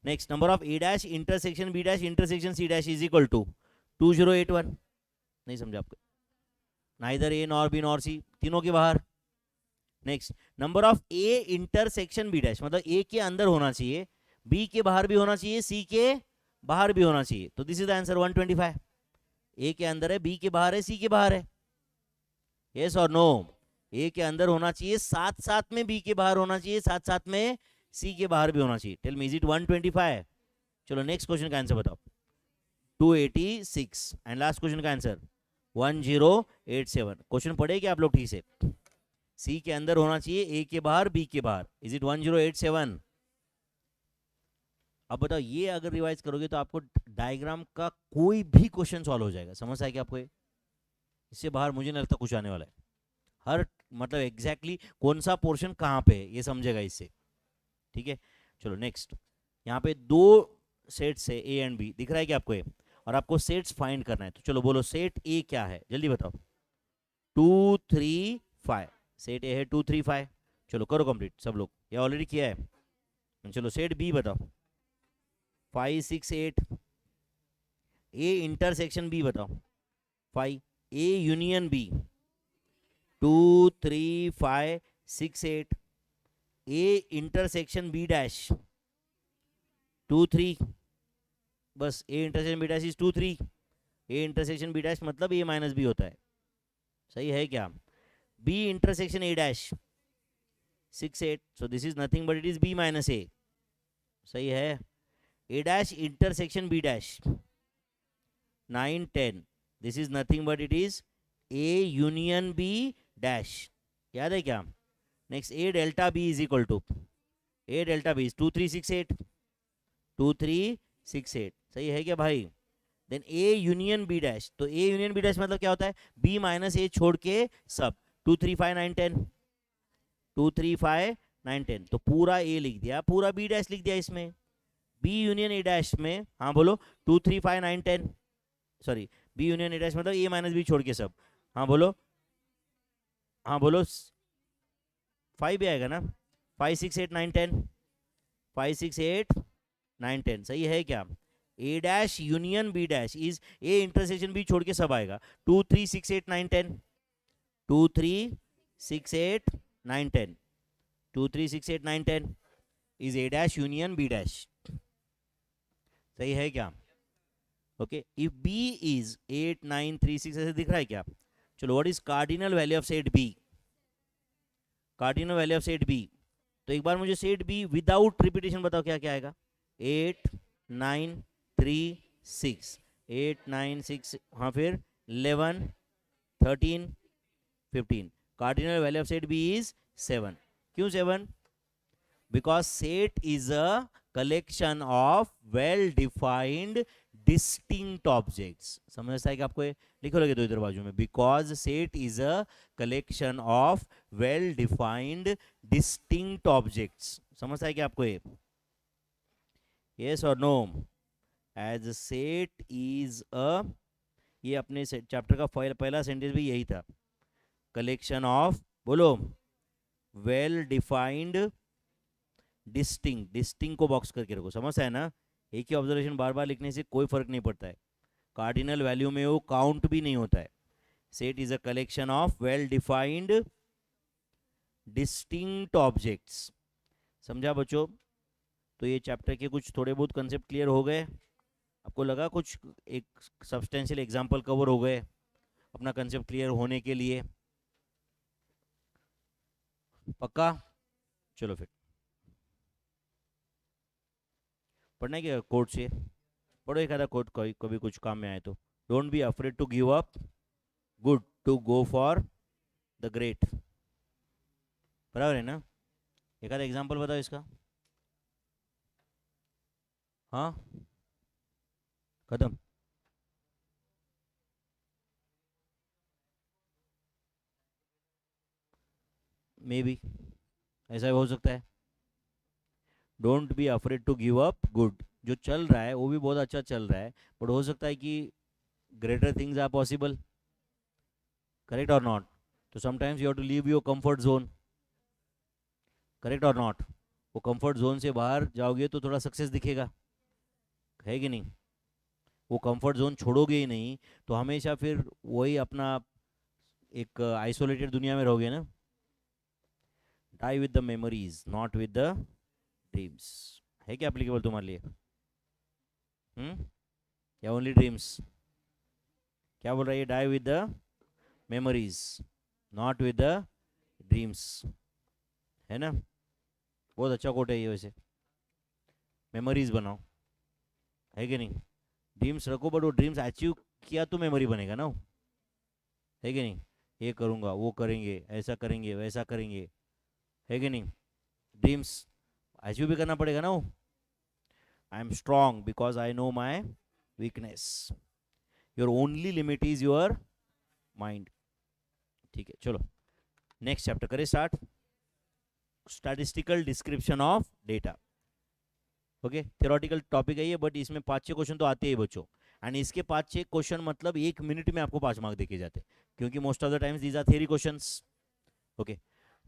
S1: Next number of A dash intersection B dash intersection C dash is equal to 2081. नहीं समझा आपको? Neither A nor B nor C, तीनों के बाहर. Next number of A intersection B dash मतलब A के अंदर होना चाहिए, बी के बाहर भी होना चाहिए, सी के बाहर भी होना चाहिए. तो दिस इज द आंसर 125. ए के अंदर है, बी के बाहर है, सी के बाहर है. यस और नो? ए के अंदर होना चाहिए, साथ साथ में बी के बाहर होना चाहिए, साथ साथ में सी के बाहर भी होना चाहिए. Tell me is it 125? चलो नेक्स्ट क्वेश्चन का आंसर बताओ. 286. एंड लास्ट क्वेश्चन का आंसर 1087. क्वेश्चन पढ़े आप लोग ठीक से? सी के अंदर होना चाहिए, ए के बाहर, बी के बाहर. Is it 1087? अब बताओ ये अगर रिवाइज करोगे तो आपको डायग्राम का कोई भी क्वेश्चन सॉल्व हो जाएगा. समझ आएगा आपको? इससे बाहर मुझे नहीं लगता कुछ आने वाला है. हर मतलब एग्जैक्टली कौन सा पोर्शन कहाँ पे है ये समझेगा इससे. ठीक है चलो नेक्स्ट, यहाँ पे दो सेट्स है ए एंड बी, दिख रहा है क्या आपको ये, और आपको सेट्स फाइंड करना है। तो चलो बोलो सेट ए क्या है, जल्दी बताओ। 2 3 5, सेट ए है 2 3 5। चलो करो कंप्लीट सब लोग, ये ऑलरेडी किया है। चलो सेट बी बताओ, 5 6 8। ए इंटरसेक्शन बी बताओ, 5। A union B, 2 3 5 6 8। A intersection B dash, 2 3। बस A intersection B dash is 2 3। A intersection B dash मतलब ए माइनस बी होता है, सही है क्या। B intersection A dash 6 8, so this is nothing but it is B minus A, सही है। A dash intersection B dash 9 10, this is nothing but it is A union B dash, याद है क्या। Next A delta B is equal to, A delta B is 2 3 6 8, 2 3 6 8, सही है क्या भाई। Then A union B dash, तो A union B dash मतलब क्या होता है, बी माइनस ए छोड़ के सब, 2 3 5 9 10, 2 3 5 9 10, तो पूरा ए लिख दिया, पूरा बी डैश लिख दिया इसमें। बी यूनियन ए डैश में, हाँ बोलो, 2 3 5 9 10, sorry B union A dash मतलब ए माइनस बी छोड़ के सब, हाँ बोलो, हाँ बोलो, 5 भी आएगा ना, 5 6 8 9 10, 5 6 8 9 10, सही है क्या। A dash union B dash is A intersection B छोड़ के सब आएगा, 2 3 6 8 9 10, 2 3 6 8 9 10, 2 3 6 8 9 10 is A dash union B dash, सही है क्या। ओके, इफ बी इज 8 9 3 6, ऐसे दिख रहा है क्या। चलो what is cardinal value of set B, cardinal value of set B, तो एक बार मुझे सेट बी विदाउट रिपीटेशन बताओ क्या क्या आएगा। 8 9 3 6, 8 9 6, हाँ फिर 11 13 15, cardinal value of set B is 7। क्यों 7, because set is a collection of well defined distinct objects, समझता है कि आपको ये लिखो लगे दो इधर बाजू में, because set is a collection of well defined distinct objects, समझता है कि आपको ये, यस और no. As set is a, ये अपने चैप्टर का पहला सेंटेंस भी यही था, कलेक्शन ऑफ, बोलो, वेल डिफाइंड डिस्टिंक्ट, डिस्टिंक्ट को बॉक्स करके रखो, समझ है ना। एक ही ऑब्जर्वेशन बार बार लिखने से कोई फर्क नहीं पड़ता है, कार्डिनल वैल्यू में वो काउंट भी नहीं होता है। Set is a collection of well defined distinct objects, समझा बच्चों। तो ये चैप्टर के कुछ थोड़े बहुत कंसेप्ट क्लियर हो गए, आपको लगा कुछ एक सब्सटेंशियल एग्जांपल कवर हो गए अपना कंसेप्ट क्लियर होने के लिए, पक्का। चलो फिर पढ़ना है क्या कोड से, पढ़ो एक आधा कोड, कभी कभी कुछ काम में आए तो। Don't be afraid to give up, good to go for the great, बराबर है ना। एक आधा एग्जांपल बताओ इसका, हाँ खत्म। मे बी ऐसा हो सकता है। Don't be afraid to give up, good, जो चल रहा है वो भी बहुत अच्छा चल रहा है, बट हो सकता है कि greater things are possible, correct और नॉट। तो sometimes you have to leave your comfort zone, correct और नॉट। वो कंफर्ट जोन से बाहर जाओगे तो थोड़ा सक्सेस दिखेगा, है कि नहीं। वो कंफर्ट जोन छोड़ोगे ही नहीं तो हमेशा फिर वही अपना एक आइसोलेटेड दुनिया में रहोगे ना। Die with the memories not with the dreams, है क्या एप्लीकेबल तुम्हारे लिए, या ओनली ड्रीम्स। क्या बोल रहा है, die with the memories not with the dreams, है ना। बहुत अच्छा कोट है ये वैसे, मेमोरीज बनाओ, है कि नहीं। ड्रीम्स रखो बट वो ड्रीम्स अचीव किया तो मेमोरी बनेगा ना, है कि नहीं। ये करूँगा, वो करेंगे, ऐसा करेंगे, वैसा करेंगे, है कि नहीं। ड्रीम्स अचीव भी करना पड़ेगा ना वो। I am strong because I know my weakness, your only limit is your mind, ठीक है। चलो नेक्स्ट चैप्टर करें start, statistical description of data. Okay, theoretical topic है ये, बट इसमें 5-6 क्वेश्चन तो आते ही बच्चों, एंड इसके 5-6 क्वेश्चन मतलब 1 मिनट में आपको 5 मार्क देके जाते, क्योंकि most of the times these are theory questions. Okay,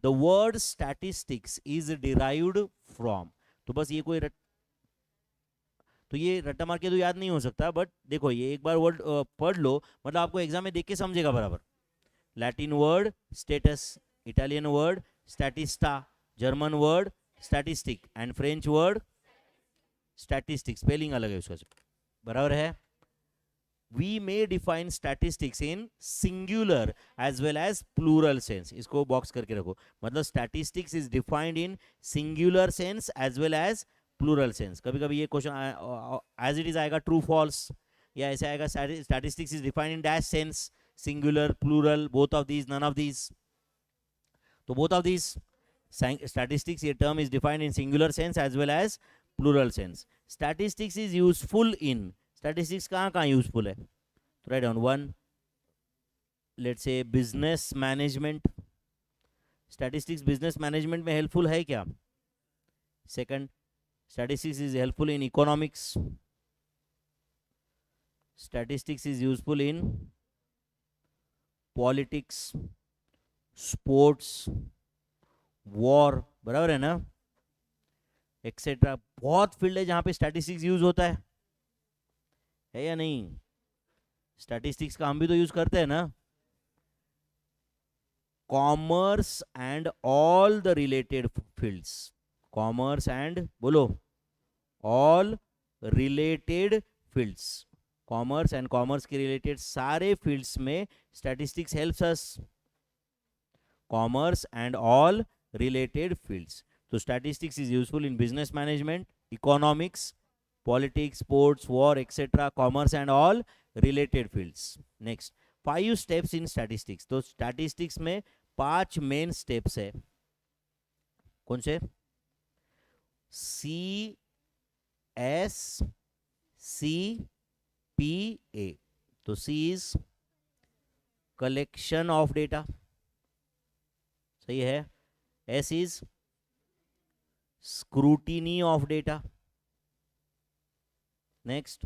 S1: the word statistics is derived from, तो बस ये कोई तो ये रट्टा मार के तो याद नहीं हो सकता, बट देखो ये एक बार वर्ड पढ़ लो, मतलब आपको एग्जाम में देख के समझेगा बराबर. Latin word status, Italian word statista, German word statistik, and French word statistique. Spelling अलग है उसका, बराबर है. We may define statistics in singular as well as plural sense. इसको बॉक्स करके रखो, मतलब statistics is defined in singular sense as well as plural sense. कभी कभी ये क्वेश्चन as it is आएगा true false, या ऐसे आएगा statistics is defined in dash sense, singular plural, both of these, none of these. तो both of these statistics, ये term is defined in singular sense as well as plural sense. Statistics is useful in, statistics कहाँ कहाँ useful है, तो write down. 1, let's say business management, statistics business management में helpful है क्या. 2, statistics is helpful in economics, statistics is useful in politics, sports, war, बराबर है ना, एक्सेट्रा. बहुत फील्ड है जहाँ पे स्टैटिस्टिक्स यूज होता है या नहीं. स्टैटिस्टिक्स का हम भी तो यूज करते हैं ना. Commerce and all the related fields, commerce and बोलो all related fields, commerce and commerce के रिलेटेड सारे फील्ड्स में statistics helps us. Commerce and all related fields, तो statistics is useful in business management, economics, politics, sports, war, etc., commerce and all related fields. Next, 5 steps in statistics. तो statistics में 5 main steps है. कौन से? C S C P A. तो C is collection of data, सही है. S is scrutiny of data. Next,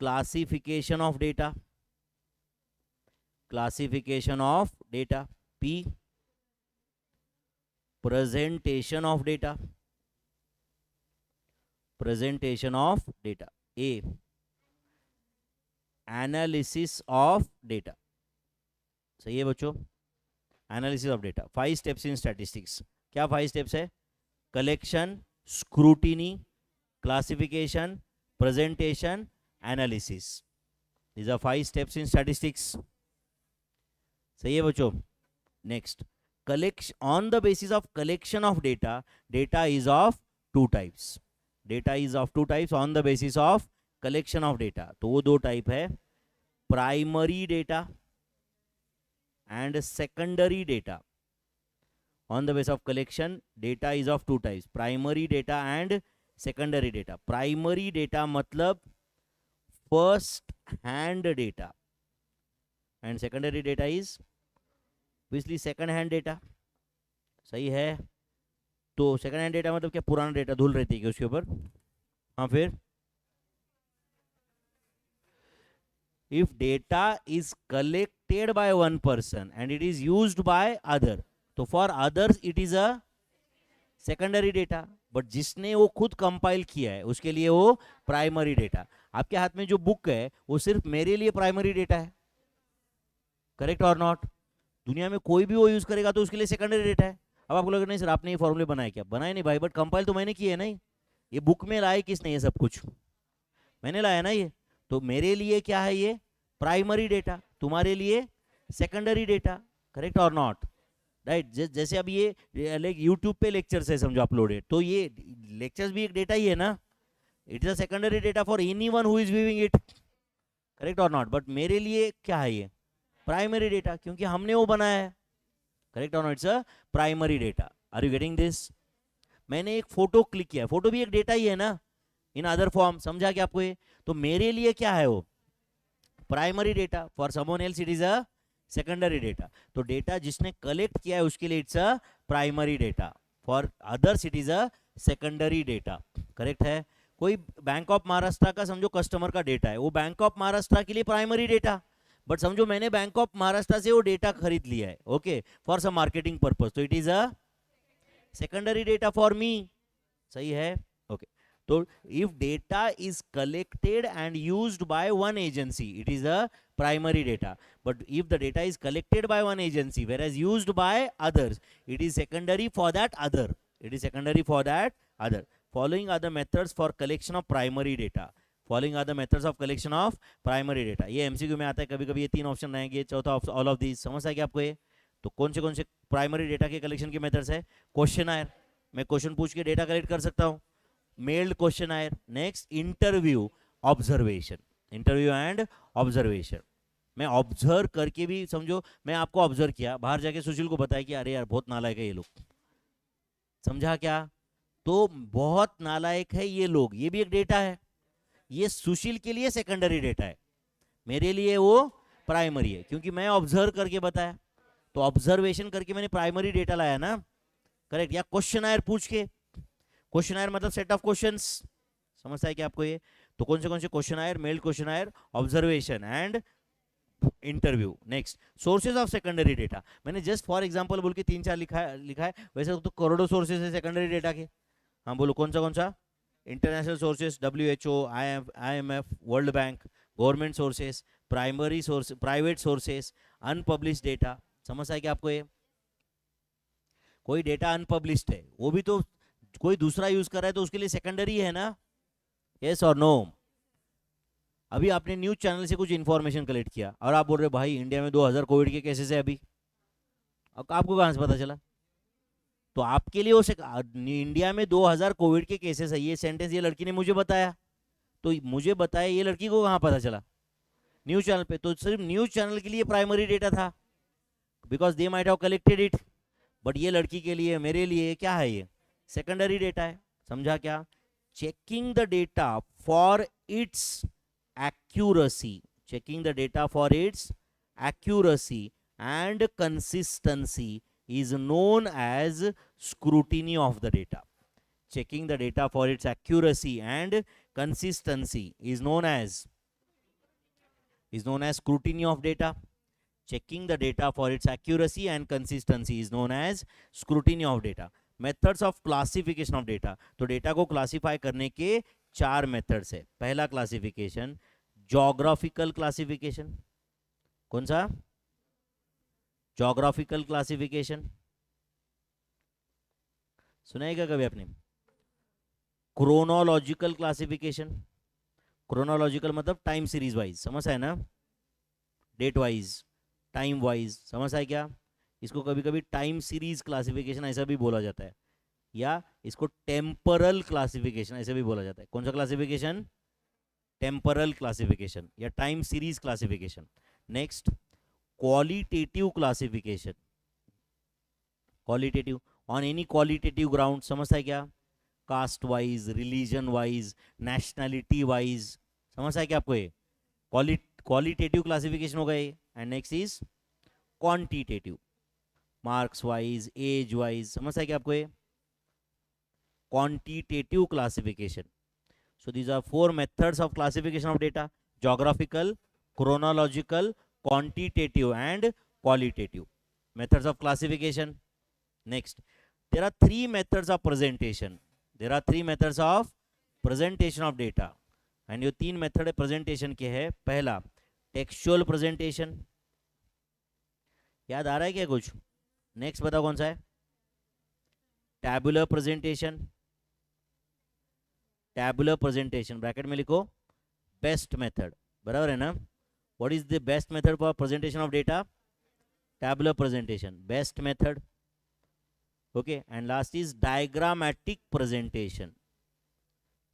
S1: classification of data, classification of data. P, presentation of data, presentation of data. A, analysis of data. सही है बच्चों, analysis of data. 5 steps in statistics. क्या 5 steps है? collection, scrutiny, classification, presentation, analysis. These are 5 steps in statistics. सही है बच्चों. Next, collection, on the basis of collection of data, data is of 2 types. Data is of 2 types on the basis of collection of data. तो वो 2 type है, primary data and secondary data. On the basis of collection, data is of 2 types, primary data and secondary data. Primary data मतलब first hand data, and secondary data is obviously second hand data. सही है. तो second hand data मतलब क्या, पुराना data, धूल रहती है उसके ऊपर. हाँ, फिर if data is collected by one person and it is used by other, तो for others it is a secondary data, but जिसने वो खुद कंपाइल किया है उसके लिए वो प्राइमरी डेटा. आपके हाथ में जो बुक है वो सिर्फ मेरे लिए प्राइमरी डेटा है, करेक्ट और नॉट. दुनिया में कोई भी वो यूज करेगा तो उसके लिए सेकेंडरी डेटा है. अब आपको लग नहीं सर आपने ये फॉर्मूले बनाए, क्या बनाए? नहीं भाई, बट कंपाइल तो मैंने किया है ना. ये बुक में लाए किसने? ये सब कुछ मैंने लाया ना. ये तो मेरे लिए क्या है, ये प्राइमरी डेटा, तुम्हारे लिए सेकेंडरी डेटा, करेक्ट और नॉट. राइट. जैसे अब ये लाइक यूट्यूब पे लेक्चर्स है समझो अपलोडेड, तो ये लेक्चर्स भी एक डेटा ही है ना. It is a secondary data for anyone who is viewing it, correct और नॉट. बट मेरे लिए क्या है, ये प्राइमरी डेटा, क्योंकि हमने वो बनाया है, करेक्ट और not. It's a primary data. Are you getting this? मैंने एक फोटो क्लिक किया, फोटो भी एक डेटा ही है ना, इन अदर फॉर्म. समझा क्या आपको ये? तो मेरे लिए क्या है वो primary data, for someone else it is a secondary data. तो डेटा जिसने कलेक्ट किया है उसके लिए it's a primary data, for others it is a secondary data, correct है। कोई बैंक ऑफ महाराष्ट्र का समझो कस्टमर का डेटा है, वो बैंक ऑफ महाराष्ट्र के लिए प्राइमरी डेटा, बट समझो मैंने बैंक ऑफ महाराष्ट्र से वो डेटा खरीद लिया है, okay, for some marketing purpose, तो it is a secondary data for me, सही है, ओके। तो if data is collected and used by one agency it is a primary data, but if the data is collected by one agency whereas used by others it is secondary for that other, it is secondary for that other. Following are the methods for collection of primary data, following are the methods of collection of primary data, ये MCQ में आता है कभी कभी, ये तीन option रहेंगे, चौथा ऑल ऑफ दीज, समझ आएगा आपको ये। तो कौन से प्राइमरी डेटा के कलेक्शन के मेथड्स है, क्वेश्चनायर, मैं क्वेश्चन पूछ के डेटा कलेक्ट कर सकता हूँ, meld questionnaire, next interview, observation, interview and observation, मैं ऑब्जर्व करके भी, समझो मैं आपको ऑब्जर्व किया, बाहर जाके सुशील को बताया कि अरे यार बहुत नालायक है ये लोग, समझा क्या, तो बहुत नालायक है ये लोग, ये भी एक डेटा है, ये सुशील के लिए सेकेंडरी डेटा है, मेरे लिए वो प्राइमरी है, क्योंकि मैं ऑब्जर्व करके बताया, तो ऑब्जर्वेशन करके मैंने प्राइमरी डेटा लाया ना, करेक्ट। या क्वेश्चनायर पूछ के, क्वेश्चनायर मतलब सेट ऑफ क्वेश्चंस, समझता है क्या आपको ये। तो कौन से questionnaire, meld questionnaire, observation and interview. Next, sources of secondary data, मैंने जस्ट फॉर एग्जांपल बोल के 3-4 लिखा है, वैसे तो करोड़ों सोर्सेज है सेकेंडरी डेटा के। हाँ बोलो कौन सा, international sources, WHO, IMF, world bank, government sources, primary source, private sources, unpublished data, समझ आए क्या आपको ये। कोई डेटा अनपब्लिश्ड है वो भी तो कोई दूसरा यूज कर रहा है तो उसके लिए सेकेंडरी है ना, यस और नो। अभी आपने न्यूज चैनल से कुछ इंफॉर्मेशन कलेक्ट किया और आप बोल रहे भाई इंडिया में 2000 कोविड के केसेस है अभी, अब आपको कहां से पता चला, तो आपके लिए वो इंडिया में 2000 कोविड के केसेस है, ये सेंटेंस ये लड़की ने मुझे बताया, तो मुझे बताया, ये लड़की को कहां पता चला, न्यूज चैनल पे, तो सिर्फ न्यूज चैनल के लिए प्राइमरी डेटा था, because they might have collected it, but ये लड़की के लिए, मेरे लिए क्या है, ये सेकेंडरी डेटा है, समझा क्या। Checking the data for its accuracy, checking the data for its accuracy and consistency is known as scrutiny of the data. Checking the data for its accuracy and consistency is known as scrutiny of data. Checking the data for its accuracy and consistency is known as scrutiny of data. Methods of classification of data, तो data को classify करने के 4 methods है। पहला classification geographical classification, कौन सा, geographical classification, सुनाएगा कभी आपने। क्रोनोलॉजिकल क्लासिफिकेशन, क्रोनोलॉजिकल मतलब टाइम सीरीज वाइज, समझ है ना, डेट वाइज, टाइम वाइज, समझ है क्या। इसको कभी कभी टाइम सीरीज क्लासिफिकेशन ऐसा भी बोला जाता है, या इसको टेम्परल क्लासिफिकेशन ऐसे भी बोला जाता है। कौन सा क्लासिफिकेशन, टेम्परल क्लासिफिकेशन या time series classification. Next, qualitative classification, qualitative on any qualitative ground, समझता है क्या, caste wise, religion wise, nationality wise, समझता है क्या आपको ये, क्वालिटेटिव क्लासिफिकेशन हो गए। And next is quantitative, marks wise, age wise, समझता है क्या आपको ये, quantitative classification. So these are 4 methods of classification of data: geographical, chronological, quantitative and qualitative methods of classification. Next, there are 3 methods of presentation. There are 3 methods of presentation of data, and ये 3 method presentation के है। पहला textual presentation, याद आ रहा है क्या कुछ। नेक्स्ट बताओ कौन सा है, tabular presentation, tabular presentation bracket में लिखो बेस्ट मेथड, बराबर है ना। What is the best method for presentation of data, tabular presentation, best method, okay. And last is diagrammatic presentation,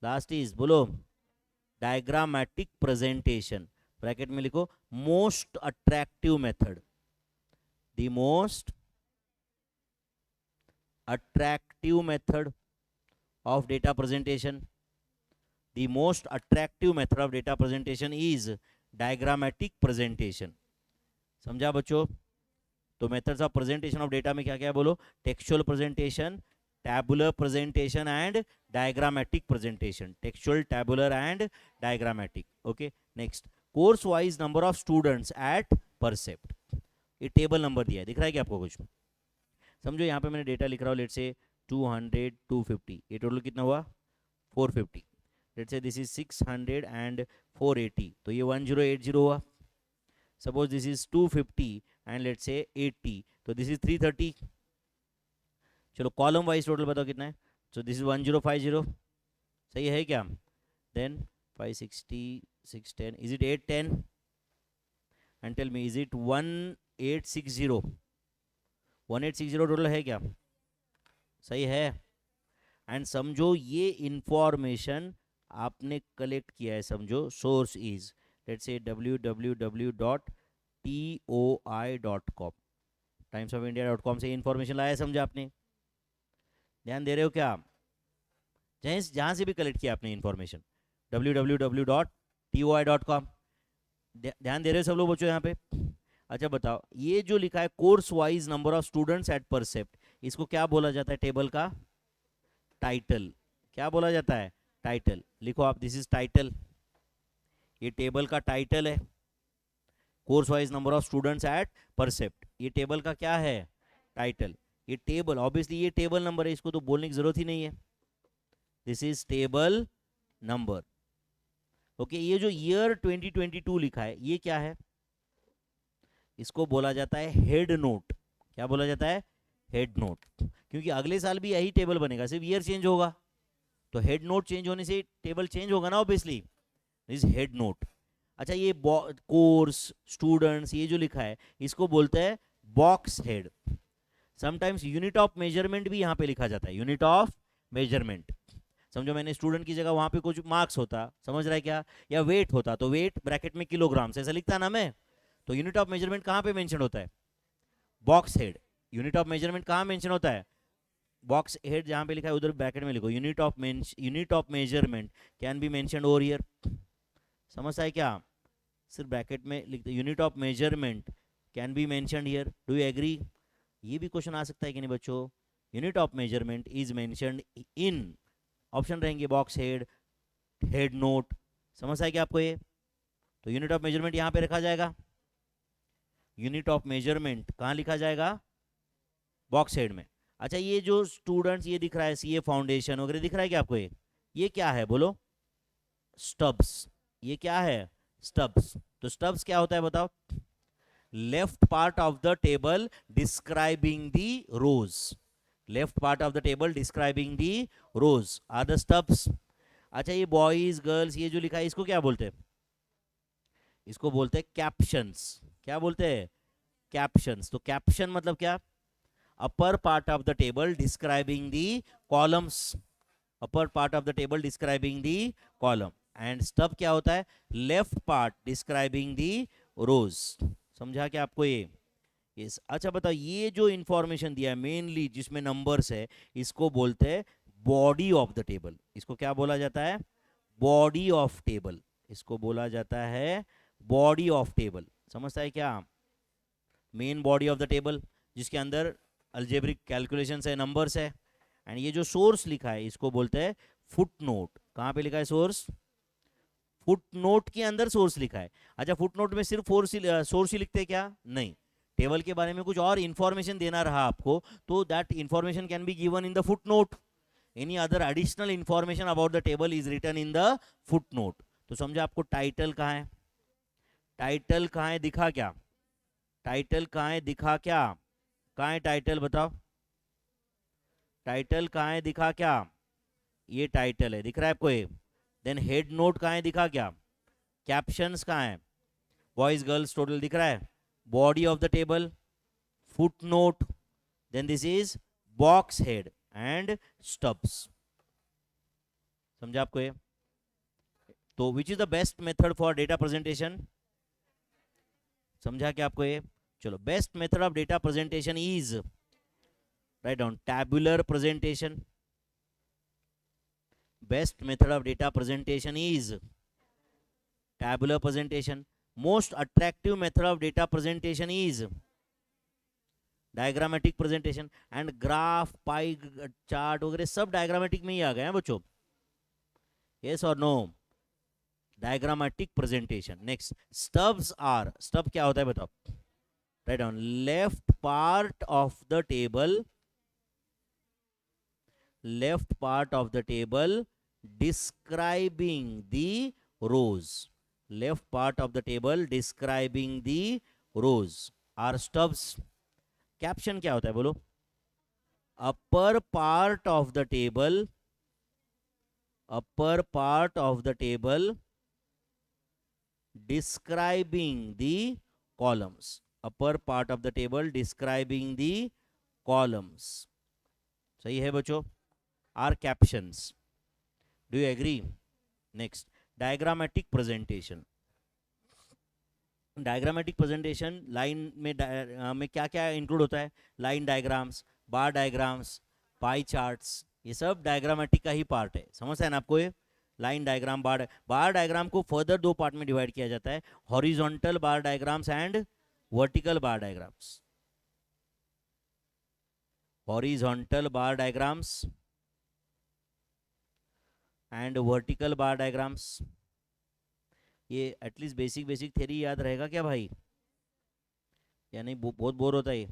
S1: last is बोलो डायग्रामेटिक प्रेजेंटेशन, ब्रैकेट में लिखो most attractive method, the most attractive method of data presentation. The most attractive method of data presentation is diagrammatic presentation. समझा बच्चों। तो methods of presentation of data में क्या क्या है बोलो, textual presentation, tabular presentation and diagrammatic presentation. Textual, tabular and diagrammatic. Okay, next, course wise number of students at Percept. ये table number दिया है, दिख रहा है क्या आपको कुछ? समझो यहाँ पे मैंने डेटा लिख रहा हूँ, लेट से 200 250, ये टोटल कितना हुआ 450. लेट से दिस इज 600 एंड 480, तो ये 1080 हुआ. Suppose this is 250 and let से 80, तो दिस इज 330. चलो कॉलम वाइज टोटल बताओ कितना है. सो दिस इज 1050, सही है क्या? Then 560 610, is it 810? And tell me, is it 1860? 1860 total है क्या? सही है. एंड समझो ये इंफॉर्मेशन आपने कलेक्ट किया है, समझो source is let's say www.toi.com, timesofIndia.com से इंफॉर्मेशन लाया है, समझा आपने? ध्यान दे रहे हो क्या? जहाँ से भी कलेक्ट किया आपने इंफॉर्मेशन, www.toi.com. ध्यान दे रहे हो सब लोग बच्चों यहाँ पे? अच्छा बताओ, ये जो लिखा है course wise number of students at percept, इसको क्या बोला जाता है? टेबल का टाइटल. क्या बोला जाता है? टाइटल. लिखो आप, दिस इज टाइटल. ये टेबल का टाइटल है. Course wise number of students at percept, ये टेबल का क्या है? टाइटल. ये टेबल, ऑब्वियसली ये टेबल नंबर है, इसको तो बोलने की जरूरत ही नहीं है. This is table number. Okay, ये जो ईयर 2022 लिखा है, ये क्या है? इसको बोला जाता है हेड नोट. क्या बोला जाता है? Head note. क्योंकि अगले साल भी यही टेबल बनेगा, सिर्फ ईयर चेंज होगा, तो हेड नोट चेंज होने से टेबल चेंज होगा ना, ऑब्वियसली. This head note. अच्छा, ये कोर्स स्टूडेंट्स, ये जो लिखा है इसको बोलते हैं box head. Sometimes unit of measurement भी यहाँ पे लिखा जाता है, यूनिट ऑफ मेजरमेंट. समझो मैंने स्टूडेंट की जगह वहां पे कुछ मार्क्स होता, समझ रहा है क्या? या वेट होता, तो वेट ब्रैकेट में किलोग्राम्स ऐसा लिखता ना मैं. तो यूनिट ऑफ मेजरमेंट कहाँ पे मेंशन होता है? Box head. Unit of measurement कहाँ मेंशन होता है? Box head. जहाँ पे लिखा है उधर ब्रैकेट में लिखो unit of measurement can be mentioned over here. समझता है क्या? सिर्फ ब्रैकेट में लिखते unit of measurement can be mentioned here. Do you agree? ये भी क्वेश्चन आ सकता है कि नहीं बच्चों? Unit of measurement is mentioned in, option रहेंगे बॉक्स हेड, हेड नोट. समझता है क्या आपको ये? तो यूनिट ऑफ मेजरमेंट यहाँ पे रखा जाएगा. यूनिट ऑफ मेजरमेंट कहाँ लिखा जाएगा? बॉक्स हेड में. अच्छा, ये जो स्टूडेंट्स ये दिख रहा है, सीए फाउंडेशन वगैरह दिख रहा है क्या आपको? ये क्या है बोलो? स्टब्स. ये क्या है? स्टब्स. तो स्टब्स क्या होता है बताओ? Left part of the table describing the rows. Left part of the table describing the rows are the stubs. अच्छा, ये बॉयज गर्ल्स ये जो लिखा है इसको क्या बोलते हैं? इसको बोलते हैं कैप्शंस. क्या बोलते हैं? कैप्शंस. तो कैप्शन मतलब क्या? अपर part of the table describing the columns. Upper part of the table describing the column. And stub क्या होता है? लेफ्ट पार्ट डिस्क्राइबिंग द रोज. समझा क्या आपको ये? यस. अच्छा बताओ, ये जो इंफॉर्मेशन दिया है मेनली जिसमें नंबर्स है, इसको बोलते हैं बॉडी ऑफ द टेबल. इसको क्या बोला जाता है? Body of table. इसको बोला जाता है बॉडी ऑफ टेबल. समझता है क्या? Main body of the table जिसके अंदर अल्जेब्रिक कैलकुलेशंस है, नंबर्स है. एंड ये जो सोर्स लिखा है इसको बोलते हैं फुट नोट. कहाँ पे लिखा है सोर्स? फुट नोट के अंदर सोर्स लिखा है. अच्छा, फुट नोट में सिर्फ सोर्स ही लिखते हैं क्या? नहीं. टेबल के बारे में कुछ और इंफॉर्मेशन देना रहा आपको, तो that information can be given in the footnote. Any other additional information about the table is written in the footnote. तो समझा आपको टाइटल कहाँ है? टाइटल कहाँ है? दिखा क्या? टाइटल कहाँ है? दिखा क्या? कहाँ है टाइटल बताओ? टाइटल कहाँ है? दिखा क्या? ये टाइटल है, दिख रहा है आपको ये? देन हेड नोट कहाँ है? दिखा क्या? कैप्शंस कहाँ है? बॉयज गर्ल्स टोटल दिख रहा है. Body of the table, footnote, then this is box head and stubs. समझा आपको ये? तो which is the best method for data presentation? समझा क्या आपको ये? चलो, best method of data presentation is, write down, tabular presentation. Best method of data presentation is tabular presentation. Most attractive method of data presentation is diagrammatic presentation and graph pie chart वगैरह सब diagrammatic में ही आ गए हैं बच्चों, yes और no, diagrammatic presentation. Next stubs are, stub क्या होता है बताओ, write down, left part of the table, left part of the table describing the rows, left part of the table describing the rows are stubs. Caption क्या होता है बोलो, upper part of the table, upper part of the table describing the columns, upper part of the table describing the columns, सही है बच्चों, are captions, do you agree? Next diagrammatic presentation, diagrammatic presentation line में क्या क्या include होता है, line diagrams, बार diagrams, pie charts, ये सब डायग्रामेटिक का ही पार्ट है, समझते हैं ना आपको ये, लाइन डायग्राम, बार डायग्राम को फर्दर दो पार्ट में डिवाइड किया जाता है, horizontal bar diagrams and vertical bar diagrams, horizontal bar diagrams and vertical bar diagrams. ये एटलीस्ट बेसिक बेसिक थ्योरी याद रहेगा क्या भाई, या नहीं बहुत बोर होता है।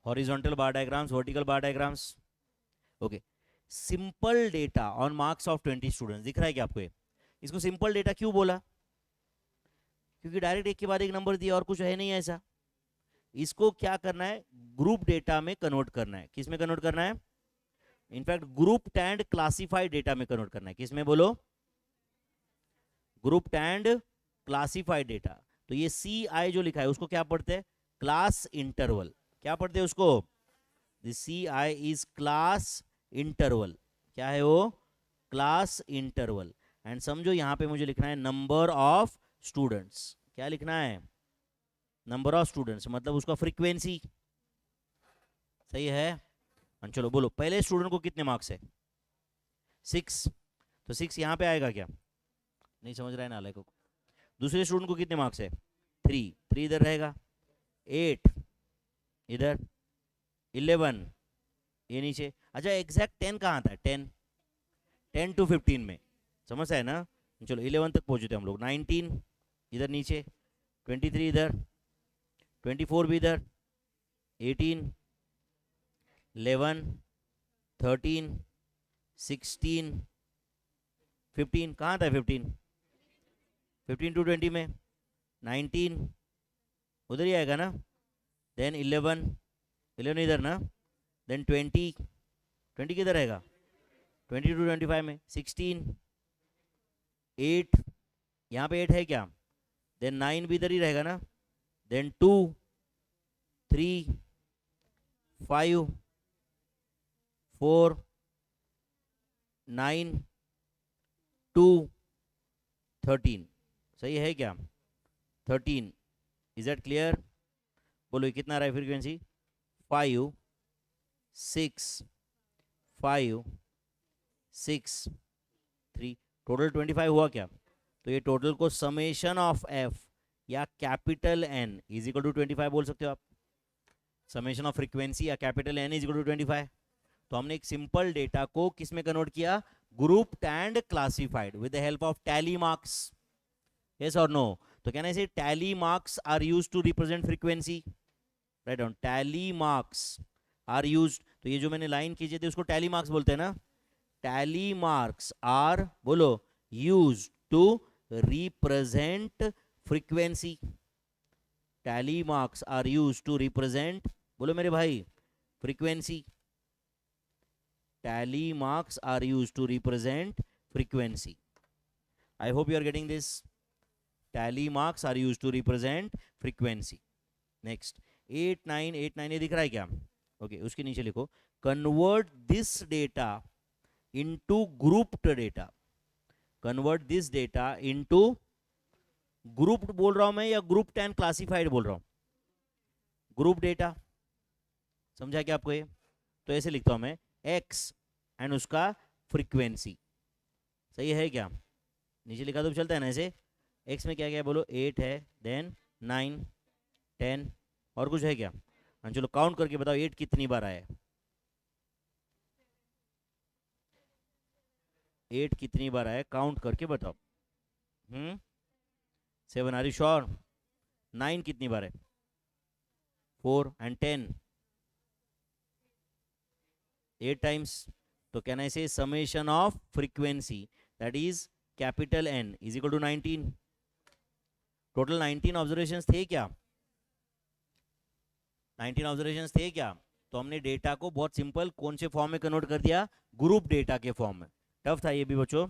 S1: Horizontal bar diagrams, vertical bar diagrams, okay. Simple data on marks of 20 students, दिख रहा है क्या आपको ये? इसको सिंपल डेटा क्यों बोला, क्योंकि डायरेक्ट एक के बाद एक नंबर दिया और कुछ है नहीं ऐसा, इसको क्या करना है, ग्रुप डेटा में कन्वर्ट करना है। किस में कन्वर्ट करना है, in fact group and classified data में कन्वर्ट करना है। किस में बोलो, ग्रुप एंड क्लासिफाइड डेटा। तो ये CI जो लिखा है उसको क्या पढ़ते हैं, क्लास इंटरवल, क्या पढ़ते हैं उसको, CI इज क्लास इंटरवल, क्या है वो, क्लास इंटरवल। एंड समझो यहां पे मुझे लिखना है नंबर ऑफ स्टूडेंट्स, क्या लिखना है, नंबर ऑफ स्टूडेंट्स, मतलब उसका फ्रीक्वेंसी, सही है। चलो बोलो, पहले स्टूडेंट को कितने मार्क्स है, 6, तो 6 यहां पे आएगा क्या, नहीं समझ रहा है नालायक को। दूसरे स्टूडेंट को कितने मार्क्स है, 3, 3 इधर रहेगा, 8 इधर, 11 ये नीचे। अच्छा एग्जैक्ट 10 कहाँ था, 10 to 15 में, समझ है ना। चलो 11 तक पहुंचे थे हम लोग, 19 इधर नीचे, 23 इधर, 24 भी इधर, 18, 11, 13, 16, 15 कहाँ था, 15 to 20 में, 19 उधर ही आएगा ना, देन 11 इधर ना, देन 20 किधर रहेगा, 20 to 25 में, 16, 8 यहाँ पे 8 है क्या, देन 9 भी इधर ही रहेगा ना, देन 2, 3, 5, 4, 9, 2, 13, सही है क्या, 13, इज दैट क्लियर? बोलो कितना रहा है फ्रीक्वेंसी, 5, 6, 5, 6, 3, टोटल 25 हुआ क्या। तो ये टोटल को समेशन ऑफ एफ या capital N is equal to 25 बोल सकते हो आप, समेशन ऑफ फ्रीक्वेंसी या capital N is equal to 25। तो हमने एक सिंपल डेटा को किस में कन्वर्ट किया, grouped and classified with the help of tally marks, yes और नो। तो कहना है tally marks are used to represent frequency, write down, tally marks are used. तो ये जो मैंने लाइन खींचे थे उसको टैली मार्क्स बोलते हैं ना, टैली मार्क्स आर बोलो used to represent frequency, tally marks are used to represent, बोलो मेरे भाई, frequency, tally marks are used to represent frequency. I hope you are getting this. Tally marks are used to represent frequency. Next 8 9 8 9 ये दिख रहा है क्या, okay उसके नीचे लिखो convert this data into grouped data, convert this data into grouped बोल रहा हूं मैं या grouped and classified बोल रहा हूं, ग्रुप डेटा, समझा क्या आपको ये। तो ऐसे लिखता हूं मैं x एंड उसका फ्रीक्वेंसी, सही है क्या, नीचे लिखा तो चलता है ना ऐसे। x में क्या क्या है बोलो, 8 है, देन 9, 10 और कुछ है क्या? हाँ चलो काउंट करके बताओ 8 कितनी बार आया है? 8 कितनी बार आया काउंट करके बताओ. 7 आर यू श्योर? 9 कितनी बार है? 4 एंड 10 8 टाइम्स. तो can I say summation of frequency that is capital N is equal to 19. Total 19 observations थे क्या? 19 ऑब्जर्वेशंस थे क्या? तो हमने डेटा को बहुत सिंपल कौन से फॉर्म में कन्वर्ट कर दिया? ग्रुप डेटा के फॉर्म में. टफ था ये भी बच्चों.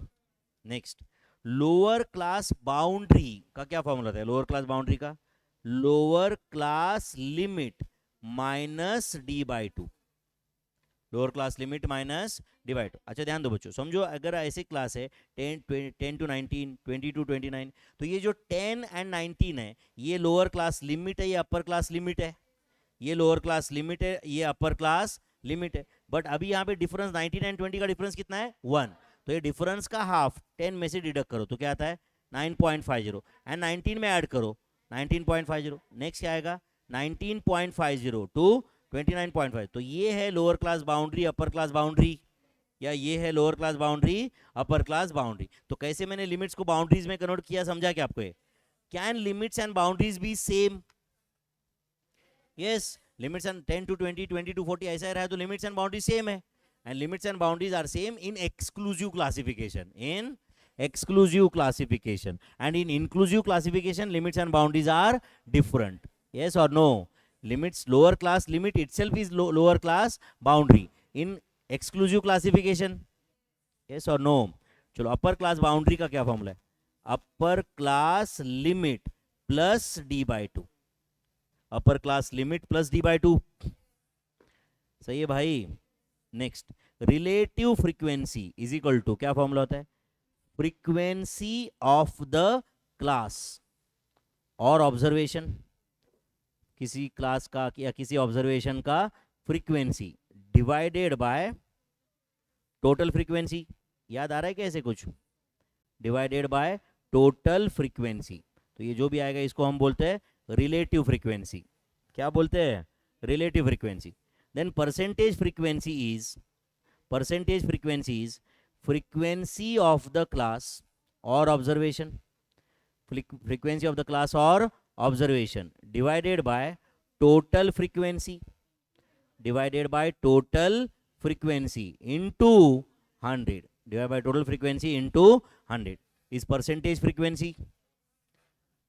S1: नेक्स्ट, लोअर क्लास बाउंड्री का क्या फॉर्मूला था? लोअर क्लास बाउंड्री का lower class limit minus d/2. Lower class limit minus d/2. अच्छा ध्यान दो बच्चों, समझो अगर ऐसे क्लास है 10 to 19, 20 to 29, तो ये जो 10 एंड 19 है ये लोअर क्लास लिमिट है, ये अपर क्लास लिमिट है. ये लोअर क्लास लिमिट है, ये अपर क्लास लिमिट है. बट अभी यहाँ पे डिफरेंस 19 एंड 20 का डिफरेंस कितना है? 1. तो ये डिफरेंस का हाफ 10 में से डिडक्ट करो तो क्या आता है? 9.50. एंड 19 में ऐड करो 19.50. नेक्स्ट क्या आएगा? 19.50 टू 29.5. तो ये है लोअर क्लास बाउंड्री अपर क्लास बाउंड्री, या ये है लोअर क्लास बाउंड्री अपर क्लास बाउंड्री. तो कैसे मैंने लिमिट्स को बाउंड्रीज में कन्वर्ट किया समझा क्या आपको? Can limits and boundaries B same? Yes. Limits and 10 to 20, 20 to 40 ऐसा रहा है तो लिमिट्स एंड बाउंड्रीज सेम है. And limits and boundaries are same in exclusive classification. In exclusive classification, and in inclusive classification limits and boundaries are different. Yes or no? Limits, lower class limit itself is lower class boundary in exclusive classification. Yes or no? चलो अपर class boundary का क्या formula है? Upper class limit plus d/2. Upper class limit plus d/2. सही है भाई. Next, relative frequency is equal to क्या formula होता है? फ्रीक्वेंसी ऑफ द क्लास और ऑब्जर्वेशन. किसी क्लास का या किसी ऑब्जर्वेशन का frequency divided by total frequency. याद आ रहा है कैसे कुछ? Divided by total frequency. तो ये जो भी आएगा इसको हम बोलते हैं रिलेटिव फ्रीक्वेंसी. क्या बोलते हैं? Relative frequency. Then percentage frequency is frequency of the class or observation. Frequency of the class or observation divided by total frequency into 100. Divided by total frequency into 100 is percentage frequency.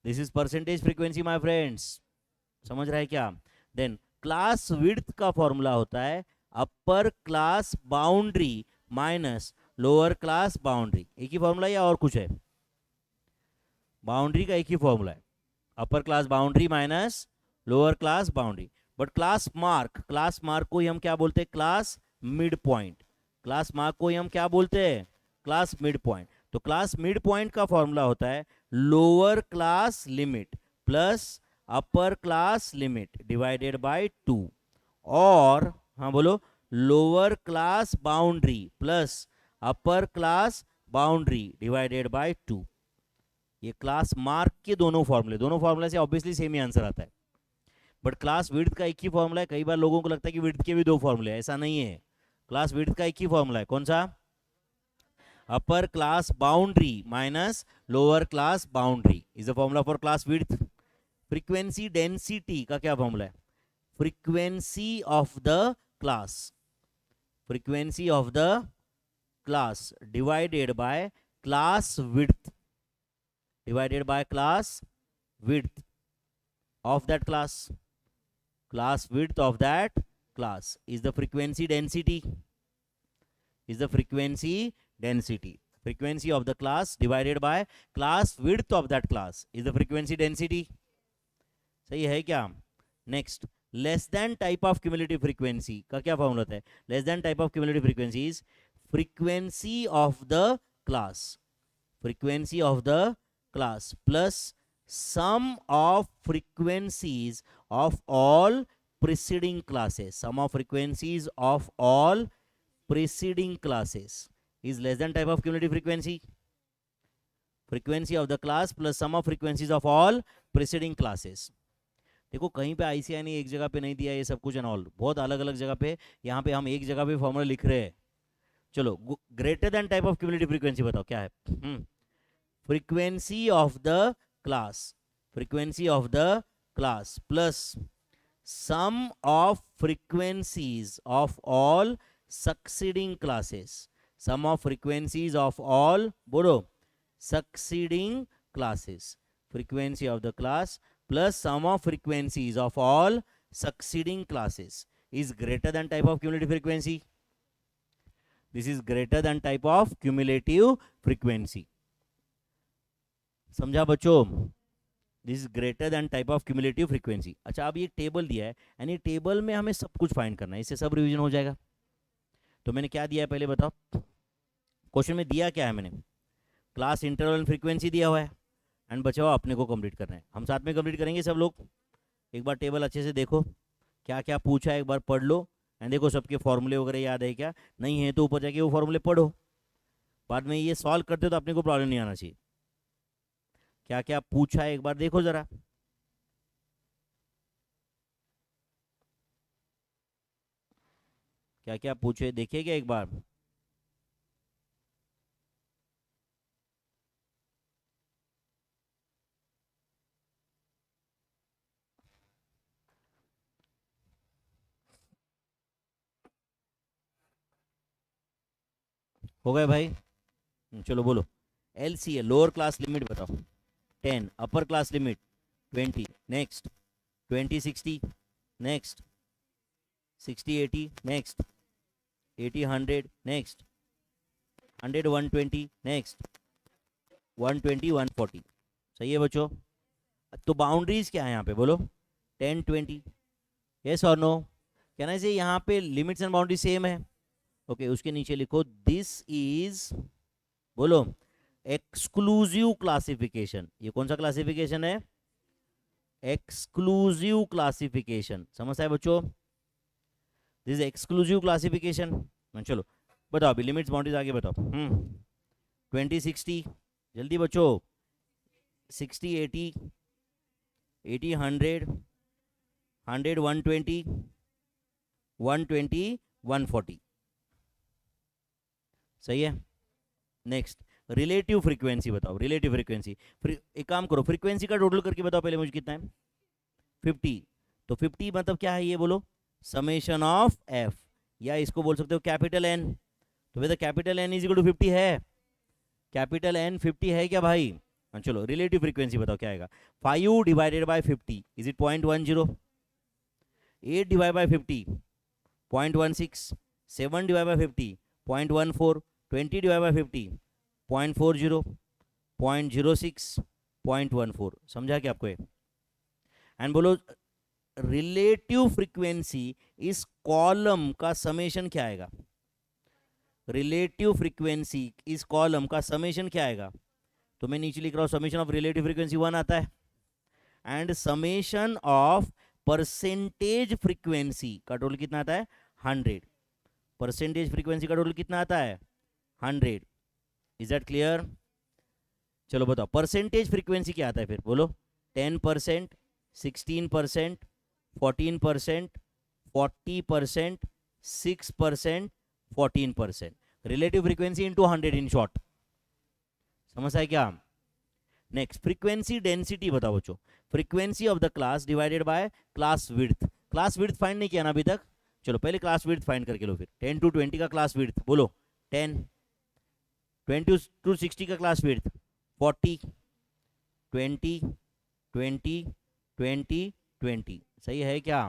S1: This is percentage frequency my friends. समझ रहा है क्या? Then class width का formula होता है upper class boundary minus lower class boundary. एक ही formula या और कुछ है? बाउंड्री का एक ही फॉर्मूला है, upper class boundary minus lower class boundary. But class mark को ही हम क्या बोलते हैं? Class mid point. Class mark को ही हम क्या बोलते हैं? Class mid point. तो क्लास मिड पॉइंट का फॉर्मूला होता है lower class limit plus upper class limit divided by 2, और हाँ बोलो, lower class boundary plus upper class boundary divided by 2. ये क्लास मार्क के दोनों फॉर्मूले से ऑब्वियसली सेम ही आंसर आता है. बट क्लास विड्थ का एक ही फॉर्मूला है. कई बार लोगों को लगता है कि विड्थ के भी दो फॉर्मूले हैं. ऐसा नहीं है. क्लास विड्थ का एक ही फॉर्मूला है. कौन सा? अपर class boundary minus lower class boundary is the formula for class width. Frequency density का क्या फॉर्मूला है? Frequency of the class divided by class width of that class. Class width of that class is the frequency density. Frequency of the class divided by class width of that class is the frequency density. सही है क्या? Next, less than type of cumulative frequency का क्या formula होता है? Less than type of cumulative frequency is frequency of the class plus sum of frequencies of all preceding classes. Sum of frequencies of all preceding classes is less than type of cumulative frequency. Frequency of the class plus sum of frequencies of all preceding classes. देखो कहीं पे ICI ने एक जगह पे नहीं दिया ये सब कुछ एंड ऑल, बहुत अलग अलग जगह पे, यहाँ पे हम एक जगह पे फॉर्मूला लिख रहे हैं। चलो greater than type of cumulative frequency बताओ क्या है। Frequency of the class, frequency of the class plus sum of frequencies of all succeeding classes, sum of frequencies of all बोलो succeeding classes, frequency of the class plus sum of frequencies of all succeeding classes is greater than type of cumulative frequency. This is greater than type of cumulative frequency. समझा बच्चों? This is greater than type of cumulative frequency. अच्छा अब ये table दिया है यानी table में हमें सब कुछ फाइंड करना है, इससे सब रिवीजन हो जाएगा। तो मैंने क्या दिया है पहले बताओ, क्वेश्चन में दिया क्या है मैंने, क्लास इंटरवल एंड फ्रीक्वेंसी दिया हुआ है एंड बचा हुआ अपने को कंप्लीट करना है। हम साथ में कंप्लीट करेंगे सब लोग। एक बार टेबल अच्छे से देखो क्या क्या पूछा है, एक बार पढ़ लो एंड देखो सबके फॉर्मूले वगैरह याद है क्या, नहीं है तो ऊपर जाके वो फॉर्मूले पढ़ो, बाद में ये सॉल्व करते हो तो अपने को प्रॉब्लम नहीं आना चाहिए। क्या क्या पूछा है एक बार देखो जरा, क्या क्या पूछे देखिए क्या एक बार। हो गए भाई? चलो बोलो। एल सी है लोअर क्लास लिमिट बताओ 10, अपर class limit 20, next 20 60, next 60 80, next 80 100, next 100 120, next 120 140। सही है बच्चों? तो बाउंड्रीज क्या है यहाँ पे बोलो, 10 20, यस और नो? कहना है यहाँ पे लिमिट्स एंड बाउंड्री सेम है, ओके उसके नीचे लिखो दिस इज बोलो एक्सक्लूसिव क्लासिफिकेशन। ये कौन सा क्लासिफिकेशन है? Exclusive classification. समझ आए बच्चों? This exclusive classification. चलो बताओ अभी लिमिट्स बाउंड्रीज आगे बताओ। 20 60, जल्दी बच्चों, 60 80, 80 100, 100 120, 120 140। सही है? नेक्स्ट रिलेटिव फ्रीक्वेंसी बताओ, रिलेटिव फ्रीक्वेंसी। एक काम करो फ्रीक्वेंसी का टोटल करके बताओ पहले मुझे कितना है, 50। तो 50 मतलब क्या है ये बोलो, समेशन ऑफ एफ, या इसको बोल सकते हो कैपिटल एन। तो बेटा capital N is equal to 50 है, कैपिटल एन 50 है क्या भाई? चलो रिलेटिव फ्रीक्वेंसी बताओ क्या आएगा, 5 divided bye 50 is it 0.10, 8 divide by 50 0.16, 7 divide by 50 0.14, 20 divide by 50 0.40, 0.06, 0.14। समझा क्या आपको? एंड बोलो रिलेटिव फ्रीक्वेंसी इस कॉलम का समेशन क्या आएगा, रिलेटिव फ्रीक्वेंसी इस कॉलम का समेशन क्या आएगा? तो मैं नीचे लिख रहा हूं समेशन ऑफ रिलेटिव फ्रीक्वेंसी 1 आता है and summation of percentage frequency का टोटल कितना आता है, 100। परसेंटेज फ्रीक्वेंसी का टोटल कितना आता है, 100। Is that clear? चलो बताओ परसेंटेज फ्रीक्वेंसी क्या आता है फिर बोलो, 10%, 16%, 14%, 40%, 6%, 14%। Relative frequency into 100 in short. समझ आए क्या? नेक्स्ट फ्रीक्वेंसी डेंसिटी बताओ बच्चों, frequency of the class divided by class width. Class width find नहीं किया ना अभी तक, चलो पहले क्लास विड्थ फाइंड करके लो फिर। 10 to 20 का क्लास विड्थ बोलो 10, 20 to 60 का क्लास विड्थ 40, 20, 20, 20, 20। सही है क्या?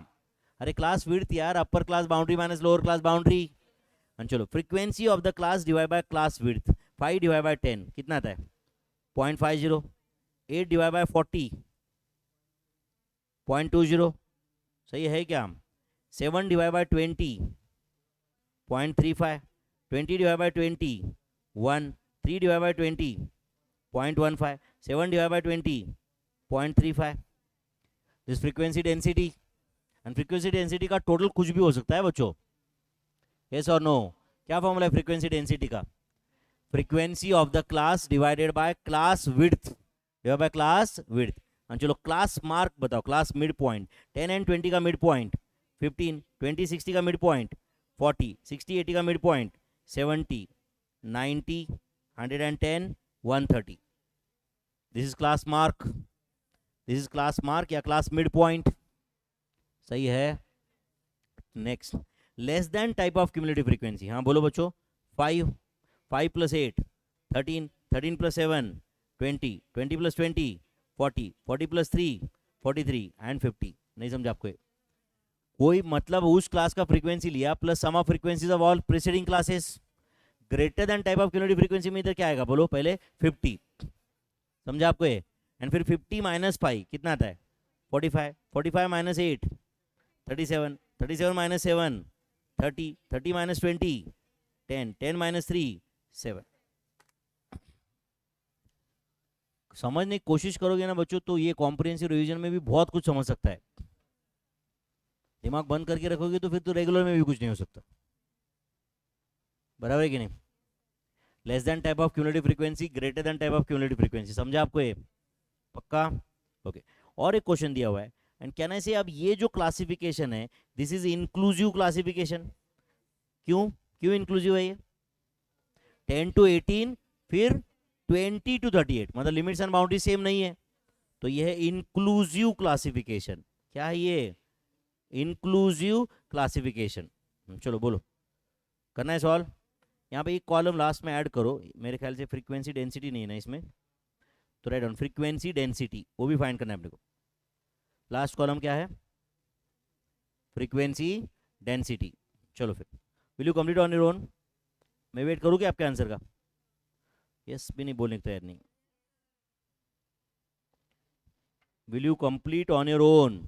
S1: अरे क्लास विड्थ यार, upper class boundary minus lower class boundary. चलो frequency of the class divide by class width, 5 divide by 10 कितना आता है, 0.50, 8 डिवाइड बाय 40 0.20। सही है क्या? 7 divide by 20 0.35, 20 divide by 20 1, 3 divide by 20 0.15, 7 divide by 20 0.35। This frequency density. And frequency density का total कुछ भी हो सकता है बच्चों, यस और नो? क्या फॉर्मूला है फ्रीक्वेंसी डेंसिटी का? Frequency of the class divided by class width, divide by class width. हाँ चलो क्लास मार्क बताओ, क्लास मिड पॉइंट, 10 and 20 का मिड पॉइंट, 15 20 60 का मिड पॉइंट, 40 60 80 का mid point, 70 90 110 130, this is class mark, this is class mark या class mid point, सही है। Next, less than type of cumulative frequency, हाँ बोलो बच्चों। 5 5 + 8 13 13 + 7 20 20 + 20 40 40 + 3 43 एंड 50, नहीं समझा आपको ये? कोई मतलब उस क्लास का फ्रीक्वेंसी लिया plus sum of frequencies of all preceding classes, greater than type of cumulative frequency में इधर क्या आएगा बोलो पहले 50, समझा आपको ये? एंड फिर 50 - 5 कितना आता है 45, 45 - 8 37, 37 - 7 30, 30 - 20 10, 10 - 3 7। समझने की कोशिश करोगे ना बच्चों तो ये कॉम्प्रिहेंसिव रिवीजन में भी बहुत कुछ समझ सकता है। दिमाग बंद करके रखोगे तो फिर तो रेगुलर में भी कुछ नहीं हो सकता, बराबर है कि नहीं? Less than type of cumulative frequency, greater than type of cumulative frequency, समझा आपको ये? पक्का? ओके। और एक क्वेश्चन दिया हुआ है, एंड कैन आई से अब ये जो क्लासिफिकेशन है दिस इज इंक्लूसिव क्लासिफिकेशन। क्यों क्यों इंक्लूसिव है ये? 10 to 18, फिर 20 to 38, मतलब लिमिट्स एंड बाउंड्री सेम नहीं है, तो ये है इंक्लूसिव क्लासिफिकेशन। क्या है ये? Inclusive classification. चलो बोलो, करना है सॉल्व। यहाँ पे एक कॉलम लास्ट में ऐड करो, मेरे ख्याल से फ्रीक्वेंसी डेंसिटी नहीं है ना इसमें, तो राइट ऑन फ्रीक्वेंसी डेंसिटी वो भी फाइंड करना है अपने को। लास्ट कॉलम क्या है? Frequency density. चलो फिर, will you complete on your own? मैं वेट करूँ क्या आपके आंसर का? यस भी नहीं बोलने की तैयार नहीं। Will you complete on your own?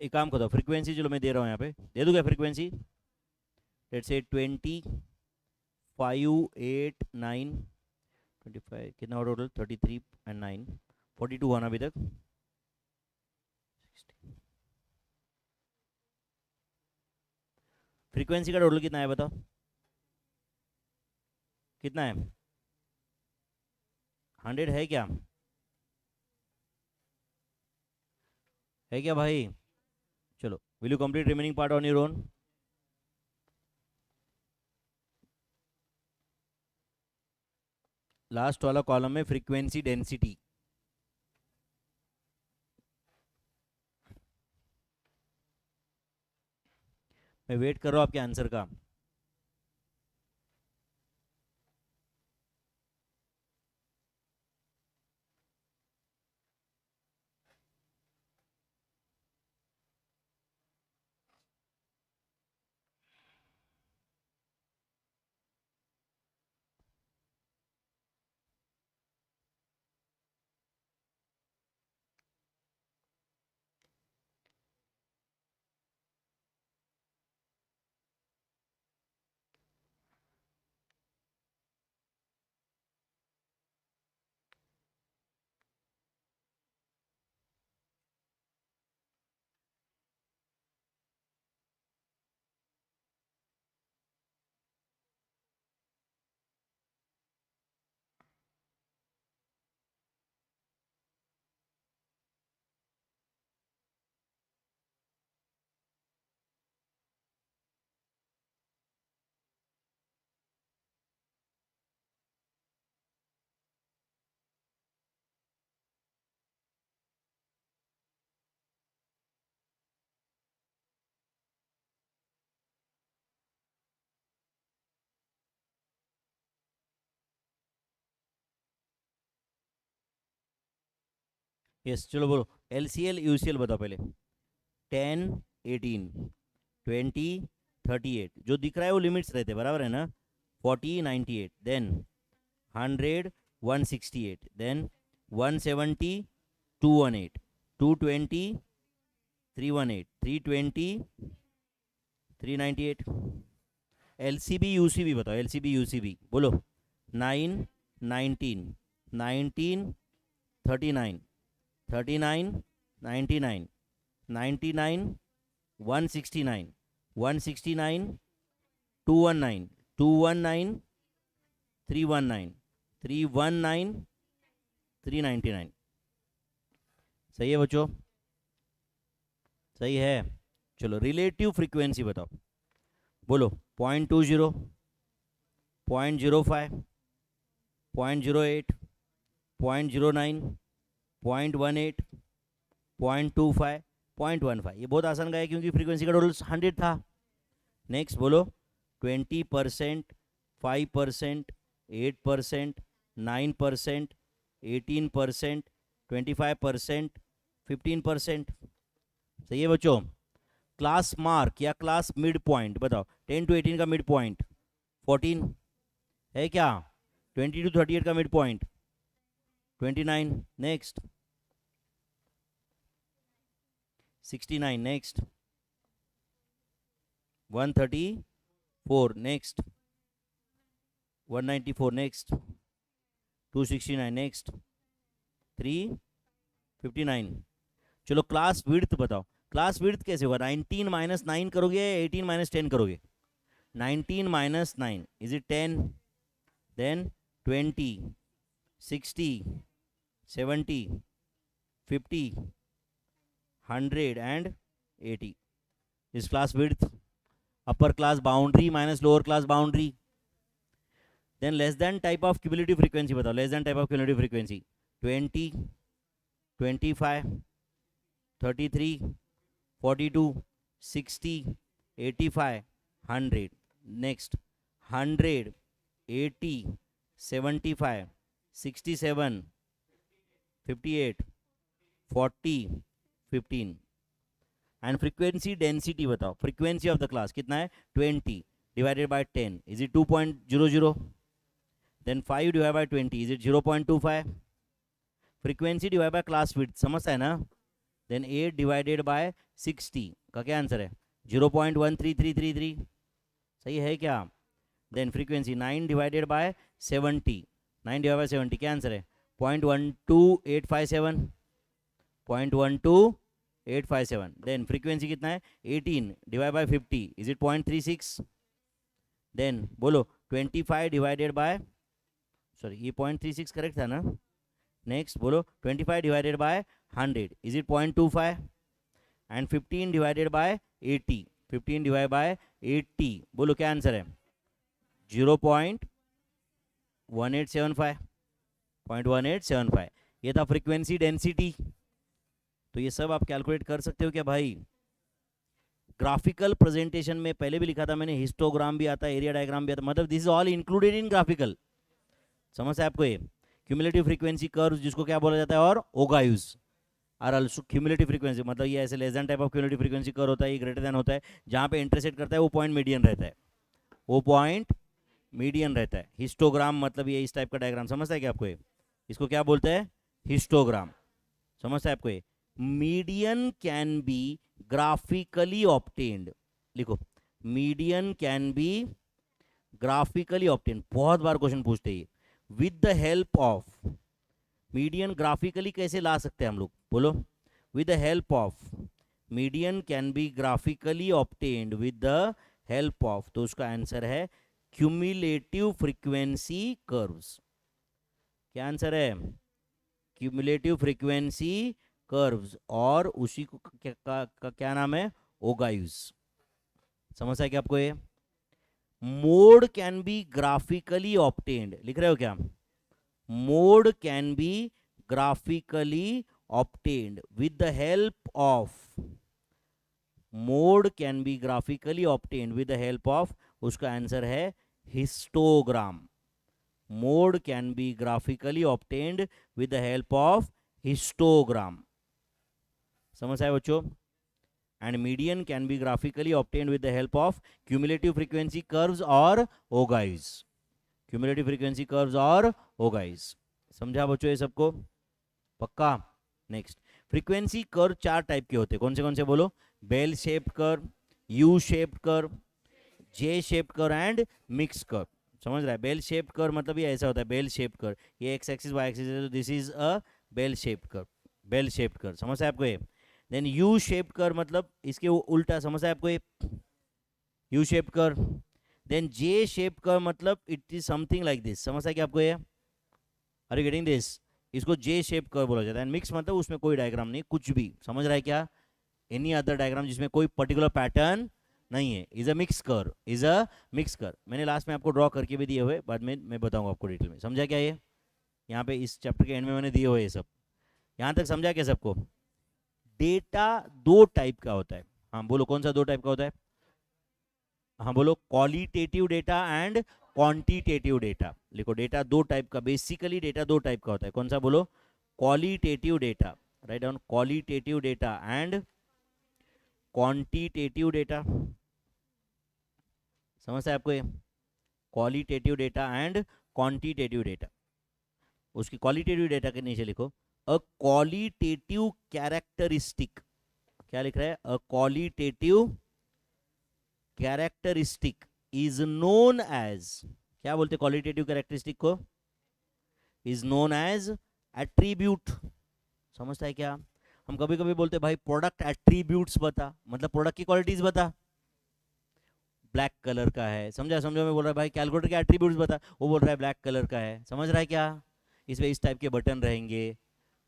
S1: एक काम करो, फ्रीक्वेंसी चलो मैं दे रहा हूँ यहाँ पे, दे दूँ क्या फ्रीक्वेंसी? लेट्स से 20 5 8 9 25, कितना हुआ टोटल? 33 एंड 9 42 हुआ ना अभी तक? फ्रीक्वेंसी का टोटल कितना है बताओ, कितना है? 100 है क्या? है क्या भाई? चलो, will you complete remaining part on your own? Last वाला कॉलम में फ्रीक्वेंसी डेंसिटी, मैं वेट कर रहा हूँ आपके आंसर का। यस चलो बोलो, L C L U C L बताओ पहले। 10 18 20 38, जो दिख रहा है वो लिमिट्स रहते, बराबर है ना. 40 98, देन 100 168, देन 170 218, 220 318, 320 398. एलसीबी यूसीबी बताओ, एलसीबी यूसीबी बोलो. 9 19 19 39 39 99 99 169 169 219 219 319 319 399. सही है बच्चों, सही है. चलो रिलेटिव फ्रीक्वेंसी बताओ, बोलो. 0.20 0.05 0.08 0.09 0.18 0.25 0.15. ये बहुत आसान गया क्योंकि फ्रीक्वेंसी का टोटल 100 था. नेक्स्ट बोलो. 20%, 5%, 8%, 9%, 18%, 25%, 15%. सही है बच्चों. क्लास मार्क या क्लास मिड पॉइंट बताओ. 10 to 18 का मिड पॉइंट 14 है क्या? 20 to 38 का mid point 29. Next 69. Next 134. Next 194. Next 269. Next 359. चलो क्लास विड्थ बताओ. क्लास विड्थ कैसे होगा? 19 माइनस 9 करोगे, 18 माइनस 10 करोगे? 19 minus 9 is it 10, then 20 60 70 50 100 and 80 is class width. Upper class boundary minus lower class boundary. Then less than type of cumulative frequency बताओ. Less than type of cumulative frequency 20 25 33 42 60 85 100. Next 100 80 75 67 58 40 15. And frequency density बताओ. Frequency of the class कितना है? 20 divided by 10 is it 2.00. Then 5 divide by 20 is it 0.25. Frequency divide by class width समझता है ना? Then 8 divided by 60 का क्या answer है? 0.13333. सही है क्या? Then frequency 9 divided by 70, 9 divide by 70 क्या आंसर है? 0.12857. 0.12857. देन फ्रीक्वेंसी कितना है? 18 divide by 50 is it 0.36. Then बोलो 25 डिवाइडेड बाय, सॉरी ये 0.36 करेक्ट था ना? नेक्स्ट बोलो 25 divided by 100 is it 0.25. And 15 divided by 80, 15 divide by 80 बोलो क्या आंसर है? 0.1875. 0.1875. ये था फ्रीक्वेंसी डेंसिटी. तो ये सब आप कैलकुलेट कर सकते हो क्या भाई? ग्राफिकल प्रेजेंटेशन में पहले भी लिखा था मैंने, हिस्टोग्राम भी आता है, एरिया डायग्राम भी आता है, मतलब this is all included in graphical. समझ है आपको? ये क्यूमुलेटिव फ्रीक्वेंसी कर्व जिसको क्या बोला जाता है, और ओगायूज आर आल्सो क्यूमुलेटिव फ्रीक्वेंसी. मतलब ये ऐसे less than type of cumulative frequency curve होता है, ये ग्रेटर देन होता है. जहाँ पे इंटरसेक्ट करता है वो पॉइंट मीडियन रहता है, वो पॉइंट मीडियन रहता है. हिस्टोग्राम मतलब ये इस टाइप का डायग्राम. समझता है क्या आपको? ये इसको क्या बोलते हैं? हिस्टोग्राम. समझता है आपको? ये median can be graphically obtained. लिखो, median can be graphically obtained. बहुत बार क्वेश्चन पूछते हैं. With the help of median graphically कैसे ला सकते हैं हम लोग? बोलो. With the help of median can be graphically obtained with the help of. तो उसका आंसर है क्यूमुलेटिव फ्रीक्वेंसी कर्व्स. क्या आंसर है? Cumulative frequency curves. और उसी को क्या नाम है? ओगायूज. समझ है क्या आपको? ये mode can be graphically obtained. लिख रहे हो क्या? Mode can be graphically obtained with the help of. Mode can be graphically obtained with the help of. उसका आंसर है histogram. Mode can be graphically obtained with the help of histogram. समझ आए बच्चों? and median can be graphically obtained with the help of cumulative frequency curves or OGAIs. cumulative frequency curves और OGAIs. समझा बच्चों ये सबको? पक्का? नेक्स्ट, फ्रीक्वेंसी कर्व 4 टाइप के होते हैं. कौन से बोलो? Bell shaped curve, U shaped curve, J shaped curve and mix curve. समझ रहा है? बेल शेप्ड कर्व मतलब ये ऐसा होता है, बेल शेप्ड कर्व. ये एक्स एक्सिस वाई एक्सिस है, तो this is a bell shaped curve. Bell shaped curve समझ है आपको ये? देन यू शेप्ड कर्व मतलब इसके उल्टा. समझ है आपको ये? U shaped curve. Then J shaped curve मतलब it is something like this. समझ है क्या आपको ये? Are you getting this? इसको जे शेप कर्व बोला जाता है. एंड मिक्स मतलब उसमें कोई डायग्राम नहीं, कुछ भी. समझ रहा है क्या? एनी अदर डायग्राम जिसमें कोई पर्टिकुलर पैटर्न नहीं है is a mix curve. Is a mix curve. मैंने लास्ट में आपको ड्रॉ करके भी दिए हुए, बाद में मैं बताऊंगा आपको डिटेल में. समझा क्या ये? यहाँ पे इस चैप्टर के एंड में मैंने दिए हुए ये सब. यहाँ तक समझा क्या सबको? डेटा 2 टाइप का होता है. हाँ बोलो, कौन सा 2 टाइप का होता है? हाँ बोलो, qualitative data and quantitative data. लिखो, डेटा 2 टाइप का. बेसिकली डेटा 2 टाइप का होता है. कौन सा बोलो? Qualitative data. Write down, qualitative data and quantitative data. समझता है आपको ये? Qualitative data and quantitative data. उसकी क्वालिटेटिव डेटा के नीचे लिखो अ क्वालिटेटिव कैरेक्टरिस्टिक. क्या लिख रहा है? A qualitative characteristic is known as. क्या बोलते क्वालिटेटिव कैरेक्टरिस्टिक को? Is known as attribute. समझता है क्या? हम कभी कभी बोलते भाई प्रोडक्ट एट्रीब्यूट्स बता, मतलब प्रोडक्ट की क्वालिटीज बता. ब्लैक कलर का है, समझा? समझो मैं बोल रहा है भाई कैलकुलेटर के एट्रीब्यूट्स बता, वो बोल रहा है ब्लैक कलर का है. समझ रहा है क्या? इसमें इस टाइप के बटन रहेंगे.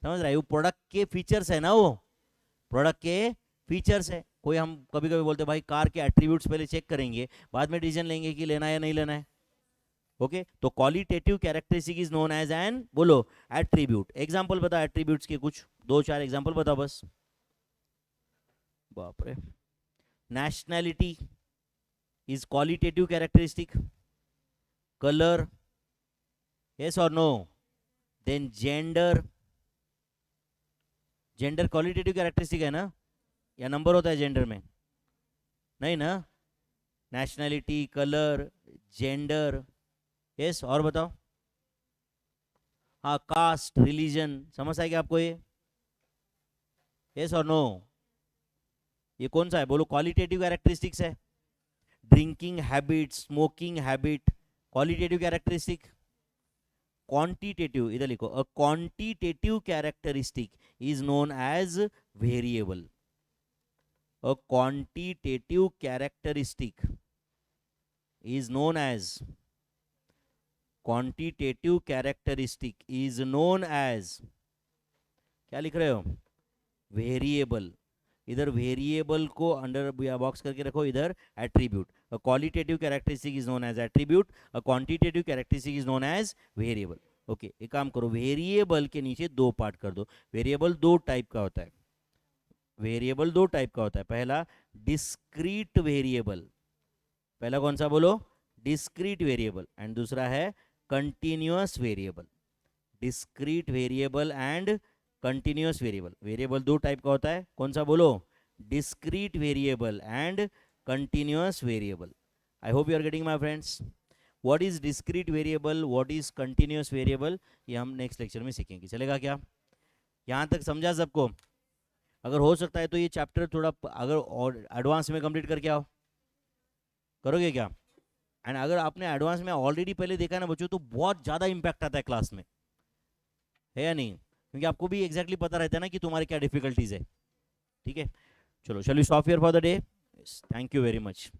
S1: समझ रहा है? वो प्रोडक्ट के फीचर्स है ना, वो प्रोडक्ट के फीचर्स है. कोई हम कभी कभी बोलते भाई कार के एट्रीब्यूट्स पहले चेक करेंगे, बाद में डिसीजन लेंगे कि लेना है या नहीं लेना है. ओके, तो qualitative characteristic is known as an बोलो एट्रीब्यूट. एग्जांपल बता एट्रीब्यूट्स के, कुछ 2-4 एग्जांपल बता बस. बाप रे. Nationality is qualitative characteristic. Color, yes or no? Then gender qualitative characteristic है ना, या नंबर होता है जेंडर में? नहीं ना. Nationality, colour, gender. यस, और बताओ. हाँ, कास्ट, रिलीजन. समझ आएगा आपको ये? यस और नो? ये कौन सा है बोलो? क्वालिटेटिव कैरेक्टरिस्टिक्स है. Drinking habit, smoking habit, qualitative characteristic. Quantitative, इधर लिखो, a quantitative characteristic is known as variable. A quantitative characteristic is known as quantitative characteristic is known as, क्या लिख रहे हो? वेरिएबल. इधर वेरिएबल को अंडर बॉक्स करके रखो, इधर attribute. A qualitative characteristic is known as attribute, a quantitative characteristic is known as variable. Okay, एक काम करो, वेरिएबल के नीचे 2 पार्ट कर दो. वेरिएबल 2 टाइप का होता है. वेरिएबल 2 टाइप का होता है. पहला डिस्क्रीट वेरिएबल. पहला कौन सा बोलो? Discrete variable. एंड दूसरा है continuous variable. Discrete variable and continuous variable. Variable 2 type का होता है. कौन सा बोलो? Discrete variable and continuous variable. I hope you are getting my friends. What is discrete variable, what is continuous variable, ये हम नेक्स्ट लेक्चर में सीखेंगे. चलेगा क्या? यहाँ तक समझा सबको? अगर हो सकता है तो ये चैप्टर थोड़ा अगर और एडवांस में कंप्लीट करके आओ. करोगे क्या? एंड अगर आपने एडवांस में ऑलरेडी पहले देखा ना बच्चों, तो बहुत ज़्यादा इंपैक्ट आता है क्लास में, है या नहीं? क्योंकि आपको भी एग्जैक्टली पता रहता है ना कि तुम्हारी क्या डिफिकल्टीज है. ठीक है, चलो, shall we stop here for the day? Thank you very much.